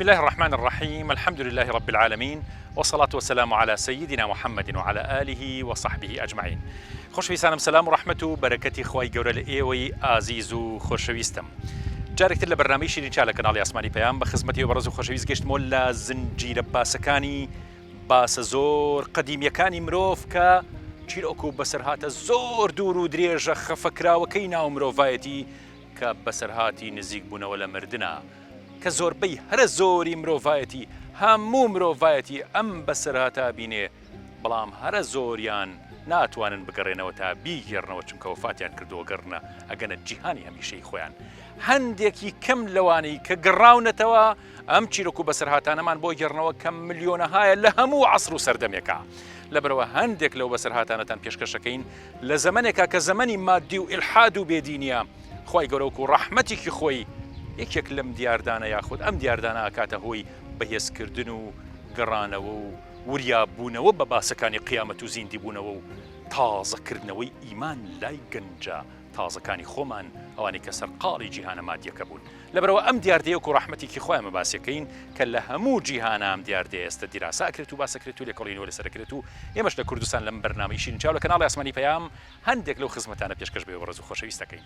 بسم الله الرحمن الرحيم. الحمد لله رب العالمين، والصلاة والسلام على سيدنا محمد وعلى آله وصحبه أجمعين. خۆشەویستانم سلام و ڕەحمەت و بەرەکەتی خی گەورە لە ئێوەی ئازیز و خۆشەویستم. جارێکتر لە بەرنامەی شیرین چا لە کەناڵی ئاسمانی پەیام بە خزمەتی و بەڕێز و خۆشەویست گەشتمەوە لە زنجیرە باسەکانی باسە زۆر قەدیمیەکانی مرۆڤ کە چیرۆک و بەسەرهاتە زۆر دوور و درێژە خەفەکراوەکەی ناو مرۆڤایەتی کە بەسەرهاتی نزیک بوونەوە لە مردنە، کە زۆربەی هەرە زۆری مرۆڤایەتی هەموو مرۆڤایەتی ئەم بەسەرهاتە بینێ، بەڵام هەرە زۆریان ناتوانن بگەڕێنەوە تا بیگەڕنەوە چونکە وفاتیان کردووە گەڕنە ئەگەنە جیهانی هەمیشەی خۆیان. هەندێکی کەم لەوانەی کە گەڕاونەتەوە ئەم چیرۆک و بەسەرهاتانەمان بۆ گەڕنەوە کەم ملیۆنەهایە لە هەموو عەسر و سەردەمێکە. لەبەرەوە هەندێک لەو بەسەرهاتانەتان پێشکەشەکەین لە زەمانێکە کە زەمەنی مادی و ئیلحاد و بێدینیە. خی گەورە و ڕەحمەتێکی خۆی یەکێک لەم دیاردانە یاخود ئەم دیاردانە ئاکاتە هۆی بەهێزکردن و گەڕانەوە و وریابوونەوە بە باسەکانی قیامەت و زیندی بوونەوە و تازەکردنەوەی ئیمان لای گەنجە تازەکانی خۆمان، ئەوانی کە سەرقاڵی جیهانە مادیەکە بوون. لەبەرەوە ئەم دیاردەیەک و ڕەحمەتێکی خۆیان باسیەکەین کە لە هەموو جیهانە ئەم دیاردەیە ئێستا دیراساکرێت و باسەکرێت و لێکۆڵینەوە لەسەرکرێت و ئێمەش لە کوردستان لەم بەرنامەی شیرین چاو لە کەناڵی ئاسمانی پەیام هەندێک لەو خزمەتانە پێشکەش بێ و ڕێز و خۆشەویستەکەین.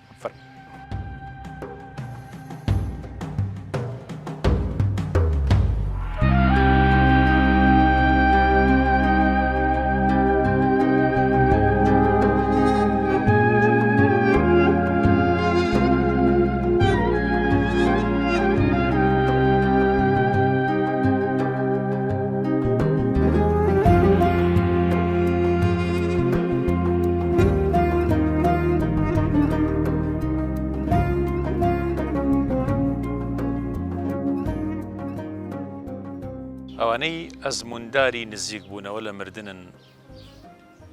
ئەوانەی ئەزمونداری نزیک بوونەوە لە مردنن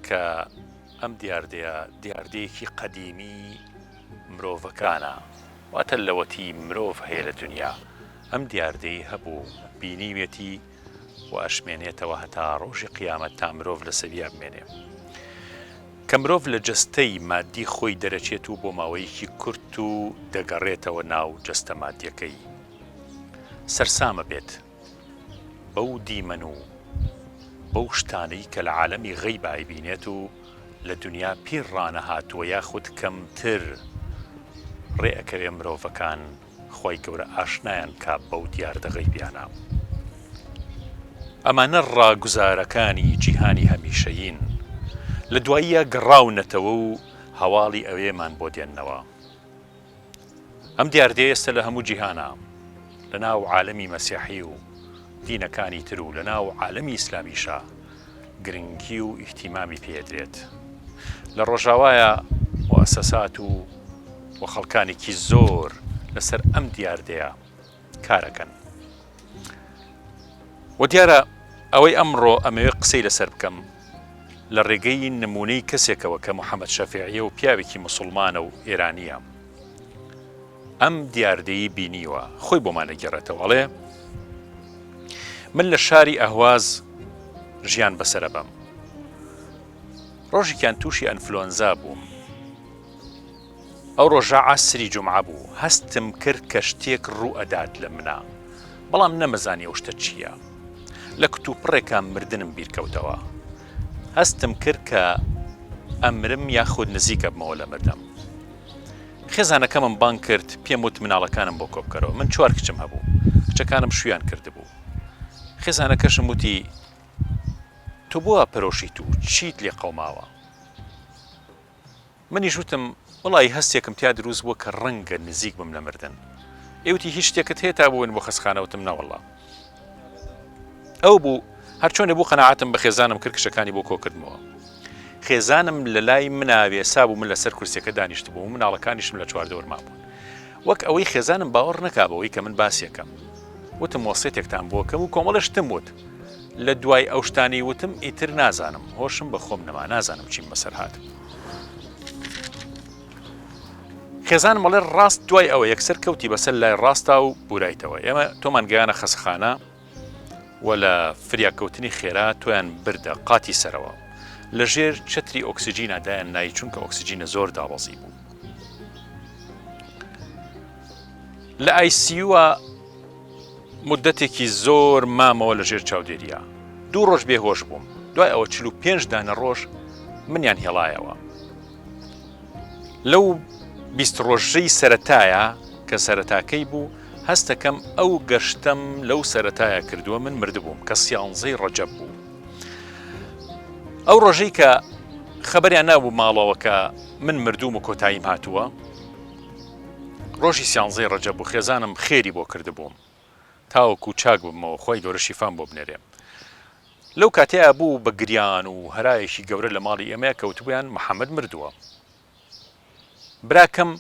کە ئەم دیاردەیەکی قەدیمی مرۆڤەکانە، واتە لەوەتی مرۆڤ هەیە لە دنیا. ئەم دیاردەی هەبوو بینیوێتی و ئەشمێنێتەوە هەتا ڕۆژی قیامەت تا مرۆڤ لە سەویا بمێنێ، کە مرۆڤ لە جەستەی مادی خۆی دەرەچێت و بۆ ماوەیەکی کورت و دەگەڕێتەوە ناو جەستە مادیەکەی، سەرسامە بێت بەو دیمەن و بەو شتانەی کە لە عالەمی غەیبای بینێت و لە دنیا پیر ڕانەهاتووە یاخود کەمتر ڕێئەکەوێ مرۆڤەکان خۆی گەورە ئاشنایان کا بەو دیاردە غەیبیانە. ئەمانە ڕاگوزارەکانی جیهانی هەمیشەیین، لە دواییە گەڕاونەتەوە و هەواڵی ئەوێمان بۆ دێننەوە. ئەم دیاردەیە ئێستا لە هەموو جیهانە، لە ناو عالەمی مەسیحی و دینەکانی تر و لە ناو عالەمی ئیسلامیشە گرنگی و ئیحتیمامی پێدرێت. لە ڕۆژاوایە موەسەسات و خەڵکانێکی زۆر لەسەر ئەم دیاردەیە کارەکەن. و دیارە ئەوەی ئەمڕۆ ئەمەوێ قسەی لەسەر بکەم لە ڕێگەی نمونەی کەسێکەوە کە محەممەد شەفیعیە و پیاوێکی موسڵمانە و ئێرانیە. ئەم دیاردەیی بینیوە، خۆی بۆمان دەگێڕێتەوەڵێ من لە شاری ئەهواز ژیان بەسەرە بەم. ڕۆژێکیان تووشی ئەنفلۆنزا بووم. ئەو ڕۆژە عەسری جومعە بوو. هەستم کرد کە شتێک ڕوو ئەدات لە منە، بەڵام نەمەزانی ئەو شتە چییە. لە کتوپڕێکان مردنم بیرکەوتەوە. هەستم کرد کە ئەمرم یاخود نزیکە بمەوە لە مردم. خێزانەکەمم بانگ کرد، پێم وت مناڵەکانم بۆ کۆبکەرەوە. من 4 کچم هەبوو، کچەکانم شویان کردبوو. خێزانەکەشم وتی تۆ بۆ پەرۆشیت و چیت لێ قەوماوە؟ منیش وتم وڵی هەستێکم تیا دروست بووە کە ڕەنگە نزیک بم لە مردن. ئێوتی هیچ شتێکت هەیە تا بوون بۆ خەسخانەوتم نەوەڵڵا. ئەو بوو هەر چۆنێ بوو قەناعەتم بە خێزانم کرد، کشەکانی بۆ کۆکردمەوە. خێزانم لە لای مناوێ سابوو، من لەسەر کورسەکە دانیشت بوو و مناڵەکانیشم لە چواردەوەرما بوون. وەک ئەوەی خێزانم باوەڕ نەکابەوەی کە من باسیەکەم. وتم وەسیەتێکتان بۆکەم و کۆمەڵەشتم وت. لە دوای ئەو شتانی وتم ئیتر نازانم، هۆشم بە خۆم نەما، نازانم چیم بەسەر هات. خێزان مەڵێ ڕاست دوای ئەوە یەکسەر کەوتی بەسەر لای ڕاستە و بورایتەوە. ئێمە تۆمان گەیانە خەسخانە و لە فریاکەوتنی خێرا تۆیان بردە قاتی سەرەوە. لەژێر چەتری ئۆکسجینە دایان نای چونکە ئۆکسجینە زۆر داوەزی بوو. لە ICU مدەتێکی زۆر مامەوە لە ژێر چاودێریە 2 ڕۆژ بێهۆش بووم دوای ئەوە 45 دانە ڕۆژ منیان هێڵایەوە لەو 20 ڕۆژەی سەرەتایە کە سەرەتاکەی بوو هەستەکەم ئەو گەشتەم لەو سەرەتایە کردووە من مردبووم کە 11 ڕەجەب بوو ئەو ڕۆژەی کە خەبەریان نابوو ماڵەوە کە من مردووم و کۆتاییم هاتووە ڕۆژی 11 ڕەجەب بوو خێزانم خێری بۆ کردبووم تاوەکو چاک بوومەوە خۆی گەورە شیفان بۆ بنێرێ لەو کاتەیە بوو بە گریان و هەرایەکی گەورە لە ماڵی ئێمەیە کەوتبوویان محەممەد مردووە براکەم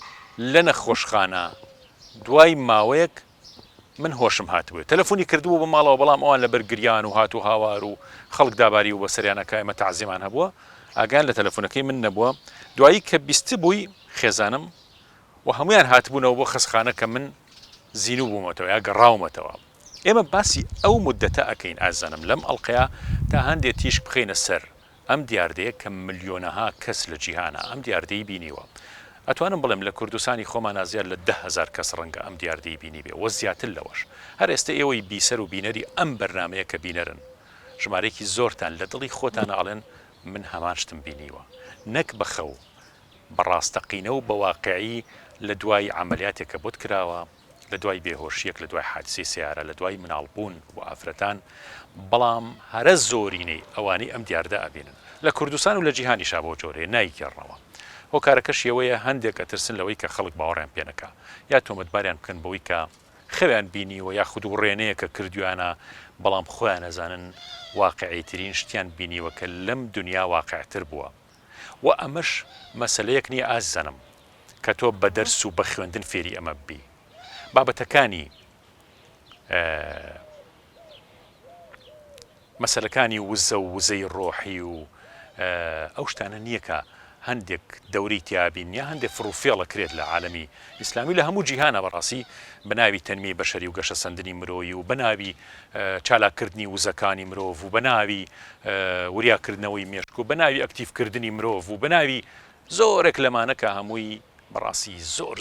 لە نەخۆشخانە دوای ماوەیەک من هۆشم هاتبووە تەلەفۆنی کردبوو بە ماڵەوە بەڵام ئەوان لەبەر گریان و هات و هاوار و خەڵک داباری و بە سەریانەکە ئێمە تەعزیمان هەبووە ئاگیان لە تەلەفۆنەکەی من نەبووە دوایی کە بیست بووی خێزانم و هەمویان هاتبوونەوە بۆ خەسخانە کە من زیینو بوومەتەوە یا گەڕاومەتەوە ئێمە باسی ئەو مدەتە ئەکەین ئازانم لەم ئەڵلقەیە تا هەندێک تیشک بخینە سەر ئەم دیاردەیە کە ملیۆنەها کەس لە جیهانە ئەم دیاردەی بینیوە ئەتوانم بڵێم لە کوردستانی خۆمان نازیار لە 10,000 کەس ڕەنگە ئەم دیاردەی بینی بێ وە زیاتر لەوەش هەر ئێستا ئێوەی بیسەر و بینەری ئەم بەرنمەیە کە بینەرن ژمارەیەکی زۆرتان لە دڵی خۆتان ئاڵێن من هەمان شتم بینیوە نەک بەخەو بەڕاستەقینە و بەواقعی لە دوای عملیاتێکە بۆت کراوە لە دوای بێهۆشیەک لە دوای حادسی سیارە لە دوای مناڵبوون و ئافرەتان بەڵام هەرە زۆرینەی ئەوانەی ئەم دیاردە ئەبینن لە کوردستان و لە جیهانیشا بۆ جۆرێ نایگەڕنەوە هۆکارەکەش ئەوەیە هەندێک ئەترسن لەوەی کە خەڵک باوەڕیان پێنەکە یا تۆمەتباریان بکەن بەوەی کە خەویان بینیوە یا خود و ڕێنەیە کە کردویانە بەڵام خۆیان نەزانن واقعیترین شتیان بینیوە کە لەم دنیا واقعتر بووە و ئەمەش مەسلەیەک نییە ئازانم کە تۆ بە دەرس و بە خوێندن فێری ئەمە ببی بابەتەکانی مەسەلەکانی وزە و وزەی ڕۆحی و ئەو شتانە نییە کە هەندێک دەوری تیابین یا هەندێک فڕوفێڵە کرێت لە عالەمی ئیسلامی لە هەموو جیهانە بەڕاستی بەناوی تەنمی بەشەری و گەشە سەندنی مرۆیی و بەناوی چالاکردنی وزەکانی مرۆڤ و بەناوی وریاکردنەوەی مێشک و بەناوی ئەکتیڤکردنی مرۆڤ و بەناوی زۆرێک لەمانەکە هەمووی بەڕاستی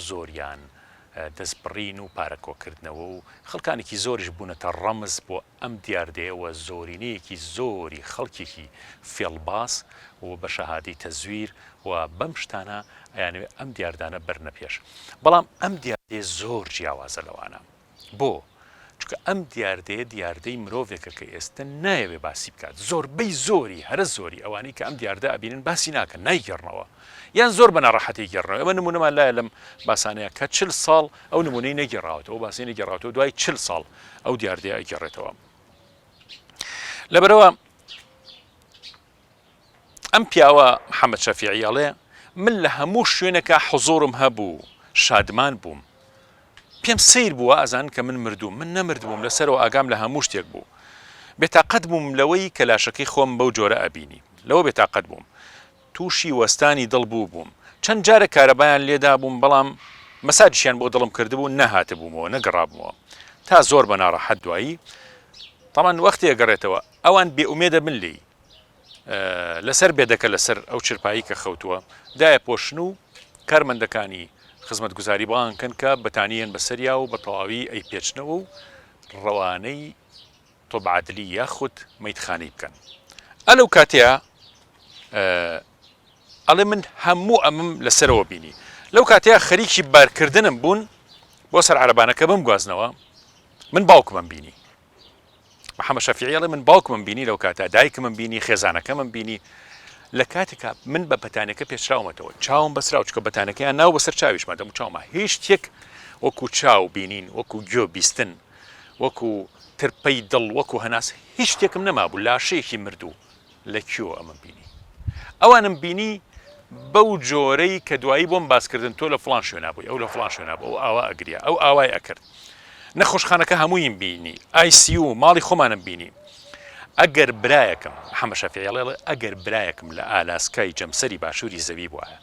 زۆریان دەستبڕین و پارەکۆکردنەوە و خەڵکانێکی زۆریش بوونەتە ڕەمز بۆ ئەم دیاردەیەوە زۆرینەیەکی زۆری خەڵکێکی فێڵباس و بە شەهادەی تەزویر و بەم شتانە ئەیانوێت ئەم دیاردانە بەرنەپێش بەڵام ئەم دیاردەیە زۆر جیاوازە لەوانە بۆ چونکە ئەم دیاردەیە مرۆڤێکە کە ئێستا نایەوێ باسی بکات زۆربەی زۆری هەرە زۆری ئەوانەی کە ئەم دیاردە ئەبینن باسی ناکەن نایگەڕنەوە یان زۆر بە ناڕەحەتی گەڕنەوە ئەمە نمونەمان لایە لەم باسانەیە کە 40 ساڵ ئەو نمونەی نەگەڕاوەتەوە باسی نەگەڕاوەتەوە دوای 40 ساڵ ئەو دیاردەیە ئەگەڕێتەوە لەبەرەوە ئەم پیاوە محەممەد شەفیعی ئەڵێ من لە هەموو شوێنەکە حوزوڕم هەبوو شادمان بووم پێم سیر بووە ئەزان کە من مردووم من نەمردبووم لەسەرەوە ئاگام لە هەموو شتێک بوو بێتاقەت بووم لەوەی کە لاشەکەی خۆم بەو جۆرە ئەبینی لەوە بێتاقەت بووم تووشی وەستانی دڵ بووم چەند جارە کارەبایان لێدا بووم بەڵام مەساجیان بۆ دڵم کردبوو نەهاتە بوومەوە نەگەڕابوومەوە تا زۆر بە ناڕەحەت دوایی تامان وەختی ئەگەڕێتەوە ئەوان بێئومێدە من لی لەسەر بێدەکە لەسەر ئەو چرپایی کە خەوتووە دایە پۆشن و کارمەندەکانی خزمەت گوزاری بڵانکەن کە بەتانیەن بەسەریا و بە تەواوی ئەی پێچنەوە و ڕەوانەی تۆبعادلی یاخود مەیتخانەی بکەن ئەلەو کاتەیە ئەڵێ من هەموو ئەمم لەسەرەوە بینی لەو کاتەیە خەریکی بارکردنم بوون بۆ سەر عەرەبانەکە بمگوازنەوە من باوکمم بینی محەممەد شەفیعی ئەڵێ من باوکمم بینی لەو کاتە دایکمم بینی خێزانەکەمم بینی لە کاتێکە من بە بەتانەکە پێشراومەتەوە چاوم بەسراو چکە بەتانەکەیان ناو بەسەر چاویشمە دەم چاومە هیچ شتێک وەکو چاو بینین وەکو گوێ بیستن وەکو ترپەی دڵ وەکو هەناس هیچ شتێکم نەمابوو لاشەیەکی مردوو لە کیۆ ئەمە بینی ئەوانم بینی بەو جۆرەی کە دوایی بۆم باسکردن تۆ لە فڵان شوێنە بووی ئەو لە فڵان شوێنە بوو ئەو ئاوا ئەگریا ئەو ئاوای ئەکرد نەخۆشخانەکە هەموویم بینی ICU ماڵی خۆمانم بینی ئەگەر برایەکەم محەممەد شەفیعی ئەڵێ ئەگەر برایەکم لە ئالاسکای جەمسەری باشووری زەوی بووایە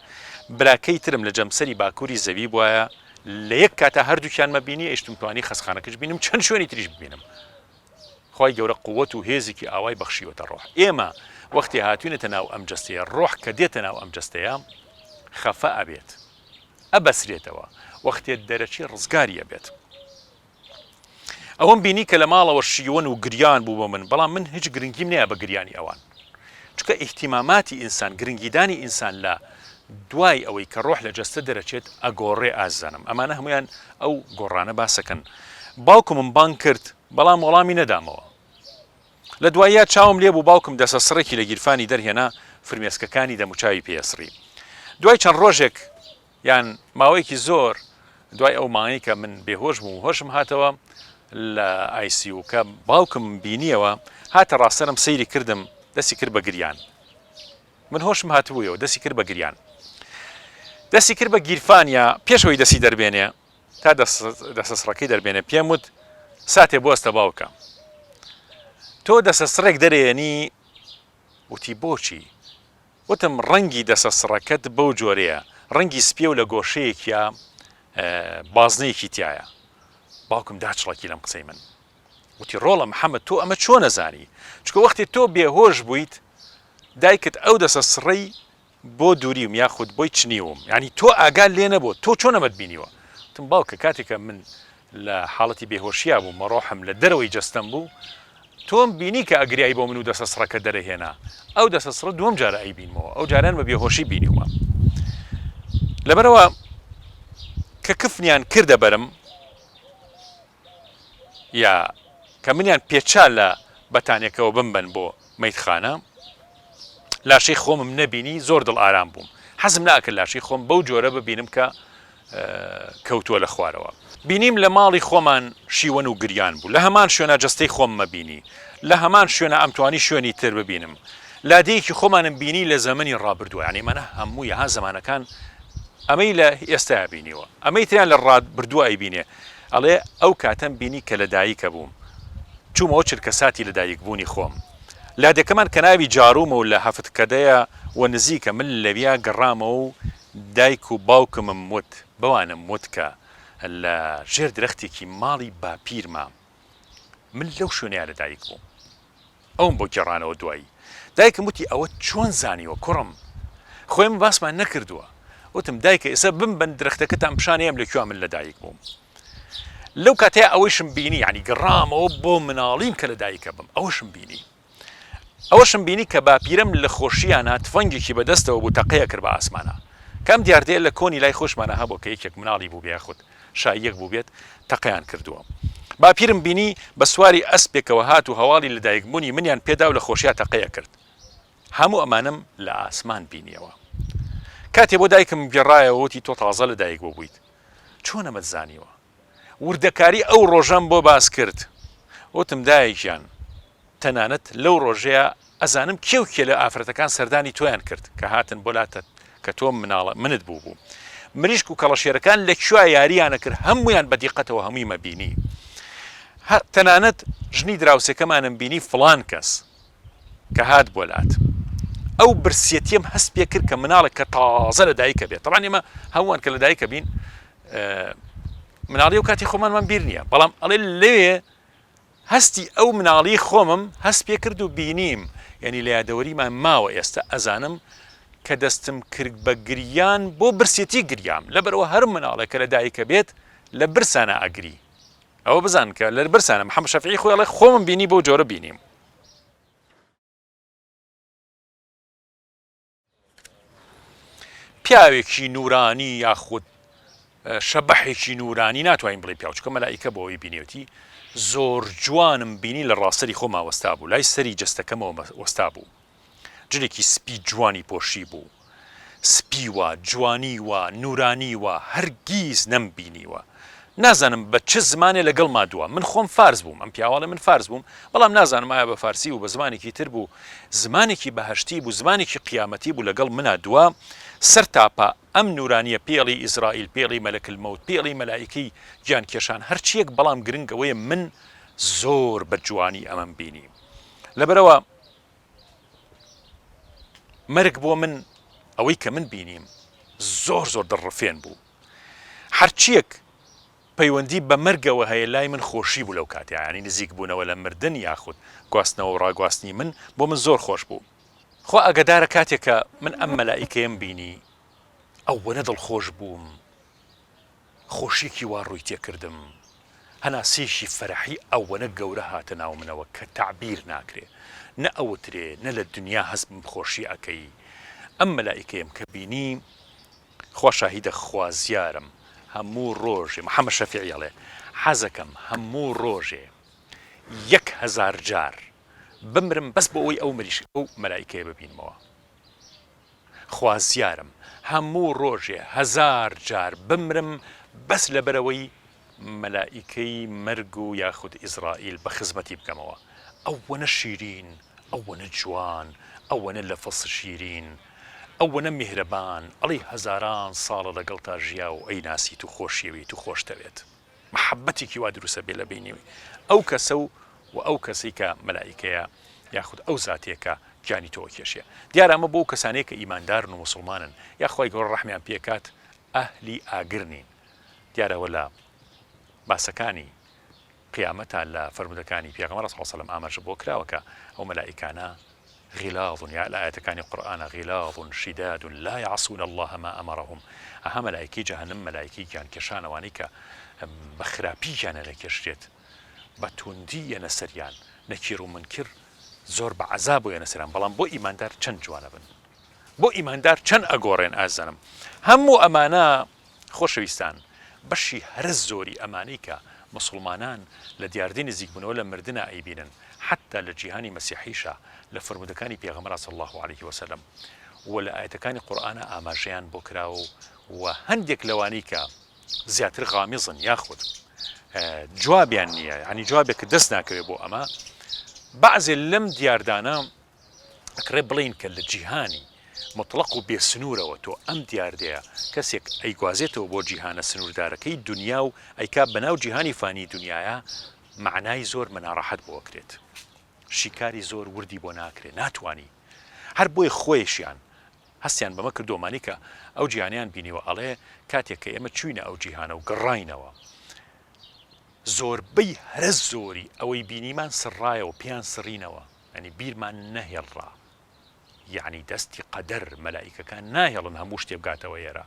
براکەی ترم لە جەمسەری باکووری زەوی بووایە لە یەک کاتە هەردووکیان مەبینی ئەیشتم توانی خەسخانەکەش بینم چەند شوێنی تریش ببینم خی گەورە قووەت و هێزێکی ئاوای بەخشیوەتە ڕۆح ئێمە وەختی هاتوونێتە ناو ئەم جەستەیە ڕۆح کە دێتە ناو ئەم جەستەیە خەفە ئەبێت ئەبەسرێتەوە وەختێ دەرەچی ڕزگاری ئەبێت ئەوەم بینی کە لە ماڵەوە شیوەن و گریان بوو بۆ من، بەڵام من هیچ گرنگیم نییە بە گریانی ئەوان، چکە ئیحتیماماتی ئینسان، گرنگیدانی ئینسان لە دوای ئەوەی کە ڕۆح لە جەستە دەرەچێت ئەگۆڕێ ئازانم. ئەمانە هەمویان ئەو گۆڕانە باسەکەن. باوکم من بانگ کرد بەڵام وەڵامی نەدامەوە. لە دوایە چاوم لێ بوو باوکم دەسە سڕێکی لە گیرفانی دەرهێنا، فرمێسکەکانی دەموچاوی پێسڕی. دوای چەند ڕۆژێک یان ماوەیەکی زۆر دوای ئەو مانگی کە من بێهۆش بووم هۆشم هاتەوە لە ئایسیو کە باوکم بینیەوە، هاتە ڕاستەرم سەیری کردم، دەستی کرد بە گریان. من هۆشم هاتبوویەوە، دەستی کرد بە گریان، دەستی کرد بە گیرفانیا. پێشەوەی دەستی دەربێنێ تا دەسەسڕەکەی دەربێنێ پێم وت ساتێ بۆستە باوکە، تۆ دەسەسڕێک دەرێنی. وتی بۆچی؟ وتم ڕەنگی دەسەسڕەکەت بەو جۆرەیە، ڕەنگی سپێ و لە گۆشەیەکیە بازنەیەکی تایە. باوکم داچڵکی لەم قسەی من. وتی ڕۆڵە محەممەد تۆ ئەمە چۆن نەزانی؟ چکە وەختی تۆ بێهۆش بوویت دایکت ئەو دەسەسڕەی بۆ دووریم یاخود بۆی چنیوم، ینی تۆ ئاگال لێ نەبوو، تۆ چۆن ئەمەت بینیوە؟ وتم باوکە کاتێکە من لە حاڵەتی بێهۆشییا بوو، مەڕۆحم لە دەرەوەی جەستەم بوو، تۆم بینی کە ئەگریایی بۆ من و دەسەسڕەکە دەرەهێنا، ئەو دەسەسڕە دووەم جارە ئەی بینمەوە، ئەو جاران بە بێهۆشی بینیومە. لەبەرەوە کە کفنیان کردە بەرم یا کە منیان پێچا لە بەتانێکەوە بمبەن بۆ مەیتخانە، لاشەی خۆمم نەبینی زۆر دڵ ئارام بووم. حەزم ناکرد لاشەی خۆم بەو جۆرە ببینم کە کەوتووە لە خوارەوە. بینیم لە ماڵی خۆمان شیوەن و گریان بوو، لە هەمان شوێنە جەستەی خۆم مەبینی، لە هەمان شوێنە ئەمتوانی شوێنی تر ببینم، لادەیەکی خۆمانم بینی لە زەمەنی ڕابردووە، ینی منە هەمووی ها زەمانەکان ئەمەی لە ئێستا بینیوە، ئەمەی تریان لە ڕابردووە ئەیبینێ. ئەڵێ ئەو کاتەم بینی کە لە دایکە بووم، چوومەوە چرکە ساتی لە دایک بوونی خۆم. لادەکەمان کە ناوی جارومە و لە هەفتکەدەیە و نزیکە من لەویا گەڕامەوە و دایک و باوکمم وت بەوانم وت کە لە ژێر درەختێکی ماڵی باپیرمە من لەو شوێنەیە لە دایک بووم. ئەوم بۆ گێڕانەوە دوایی. دایکم وتی ئەوە چۆن زانیوە کوڕم؟ خۆیم باسمان نەکردووە. وتم دایکە ئێستا بمبەن درەختەکەتان پیشانەیەم لەکوێ من لە دایک بووم. لەو کاتەیە ئەوەیشم بینی، ینی گەڕامەوە بۆ مناڵیم کە لە دایکە بم، ئەوەشم بینی کە باپیرم لە خۆشییانە تفەنگێکی بەدەستەوە بوو تەقەیە کرد بە ئاسمانە. کەم دیاردەیە لە کۆنی لای خۆشمانە هەبوو کە یەکێک مناڵی بوو بێ خودت شایەک بوو بێت تەقەیان کردووە. باپیرم بینی بە سواری ئەسپێکەوە هات و هەواڵی لە دایکبوونی منیان پێدا و لە خۆشییا تەقەیە کرد. هەموو ئەمانم لە ئاسمان بینیەوە. کاتێ بۆ دایکم گێڕایەوە وتی تۆ تازە لە دایک بۆ بوویت، چۆن ئەمەت زانیوە؟ وردەکاری ئەو ڕۆژەم بۆ باس کرد. وتم دایکیان تەنانەت لەو ڕۆژەیە ئەزانم کێو لە ئافرەتەکان سەردانی تۆیان کرد کە هاتن بۆ لاتە کە تۆ مناڵە منت بوو. مریشک و کەڵەشێرەکان لە کوێ یاریانە کرد، هەمویان بەدیقەتەوە هەمووی مەبینی. تەنانەت ژنی دراوسەکەمانم بینی فڵان کەس کە هات بۆ لات. ئەو برسێتیم هەست پێ کرد کە مناڵێک کە تازە لە دایکە بێت. طبعاً ئێمە هەمووان کە لە دایکە بین مناڵی و کاتی خۆمانمان بیر نییە، بەڵام ئەڵێ لێ هەستی ئەو مناڵی خۆمم هەست پێ کرد و بینیم، یعنی لە یادەوەریمان ماوە ئێستا ئەزانم کە دەستم کرد بە گریان بۆ برسێتی گریام، لەبەرەوە هەر مناڵێک کە لە دایکە بێت لە برسانە ئەگری. ئەوە بزان کە لە برسانە محەممەد شەفیعی خۆی ئەڵێ خۆمم بینی بۆ جۆرە بینیم. پیاوێکی نورانی یاخود شەبەحێکی نورانی ناتوانین بڵێ پیاو، چکە مەلائیکە بۆ ئەوی بینێتی زۆر جوانم بینی لە ڕاستەری خۆما وەستا بوو، لای سەری جەستەکەمەوە وەستا بوو. جلێکی سپی جوانی پۆشی بوو، سپی وە، جوانی وە، نورانی وە، هەرگیز نەمبینیوە. نازانم بە چه زمانێ لەگەڵ مادووە. من خۆم فارس بووم، ئەم پیاوەڵێ من فارس بووم، بەڵام نازانم ئایا بە فارسی و بە زمانێکی تر بوو، زمانێکی بەهەشتی بوو، زمانێکی قیامەتی بوو لەگەڵ منە دووە. سەر تاپە ئەم نورانیە پێڵی ئیزرائیل، پێڵی مەلەکل مەوت، پێڵی مەلایکەی گیان کێشان هەرچیەک، بەڵام گرنگەوەیە من زۆر بە جوانی ئەمەم بینی. لەبەرەوە مەرگ بۆ من ئەوەی کە من بینیم زۆر دڕفێن بوو. هەرچیەک پەیوەندی بە مەرگەوە هەیە لای من خۆشی بوو لەو کاتێ، ینی نزیک بوونەوە لە مردن یاخود گواستنەوە و ڕاگواستنی من بۆ من زۆر خۆش بوو. خۆ ئەگەدارە کاتێکە من ئەم مەلائیکەیەم بینی ئەوەنە دڵخۆش بووم، خۆشیێکی وا ڕووی تێکردم، هەناسێشی فەرحی ئەوەنە گەورە هاتە ناو منەوە کە تعبیر ناکرێ نە ئەوترێ نە لە دنیا هەست بخۆشی ئەەکەی ئەم مەلائیکەیەم کە بینی خوا شاهیدە خوازیارم هەموو ڕۆژێ محەممەد شەفیعیڵێ حەزەکەم هەموو ڕۆژێ 1000 جار بمرم بەس بۆ ئەوەی ئەو مریش ئەو مەلائیکەیە ببینمەوە خوازیارم هەموو ڕۆژێ 1000 جار بمرم بەس لەبەرەوەی مەلائیکەی مەرگ و یاخود ئیزرائیل بە خزمەتی بکەمەوە ئەوەنە شیرین ئەوەنە جوان ئەوەنە لەفەس شیرین ئەوەنە میهرەبان ئەڵی هەزاران ساڵە لەگەڵ تا ژیا و ئەی ناسیت و خۆشیەویت و خۆشتەوێت محەبەتێکی وا دروسە بێ لە بینیوی ئەو کەسە و ئەو کەسی کە مەلائیکەیە یاخود ئەو زاتێکە گیانی تۆ کێشیە دیارە ئەمە بۆ کەسانەیە کە ئیماندارن و مسلمانن یاخوای گەۆڕ ڕەحمیان پێکات ئەهلی ئاگرنین دیارەوە لە باسەکانی قیامەتە لە فەرمودەکانی پێغەمبەر صلی الله علیه و سلم ئاماژە بۆ کراوەکە ئەو مەلائیکانە غلاظ یا لە ئاەتەکانی قورئانە غلاظ شداد لا يعصون الله ما أمرهم ئەها مەلائیکەی جەهەنەم مەلائیکەی گیانکێشانەوانی کە بە خراپییانە نەکێشرێت بە توندی یەنە سەریان نەکیر و منکر زۆر بە عەزاب و یەنە سەریان بەڵام بۆ ئیماندار چەند جوانە بن بۆ ئیماندار چەند ئەگۆڕێن ئازانم هەموو ئەمانە خۆشەویستان بەشی هەرە زۆری ئەمانەی کە مسلمانان لە دیاردەی نزیکبوونەوە لە مردنە ئەیبینن حتا لە جیهانی مەسیحیشە لە فەرمودەکانی پێغەمبەر صلی الله عليه وسلم و لە ئاەتەکانی قورئانە ئاماژەیان بۆ کراوە و هەندێک لەوانەی کە زیاتر غامیزن یاخود جوابیان نییە ینی جوابێک کە دەست ناکەوێت بۆ ئەمە بەعزێ لەم دیاردانە ئەکرێ بڵین کە لە جیهانی مطلق و بێسنوورەوە تۆ ئەم دیاردەیە کەسێک ئەیگوازێتەوە بۆ جیهانە سنووردارەکەی دنیا و ئەیکا بەناو جیهانی فانی دنیاە معنای زۆر مەناڕەحەت بۆ ئەکرێت شیکاری زۆر وردی بۆ ناکرێت ناتوانی هەر بۆی خۆیشیان هەستیان بەمە کردۆمانی کە ئەو جیهانیان بینیوە ئەڵێ کاتێک کە ئێمە چوینە ئەو جیهانە و گەڕاینەوە زۆربەی هەرە زۆری ئەوەی بینیمان سڕایەوە پێیان سڕینەوە ئەنی بیرمان نەهێڵڕا یعنی دەستی قەدەر مەلائیکەکان ناهێڵن هەموو شتێ بگاتەوە ئێرە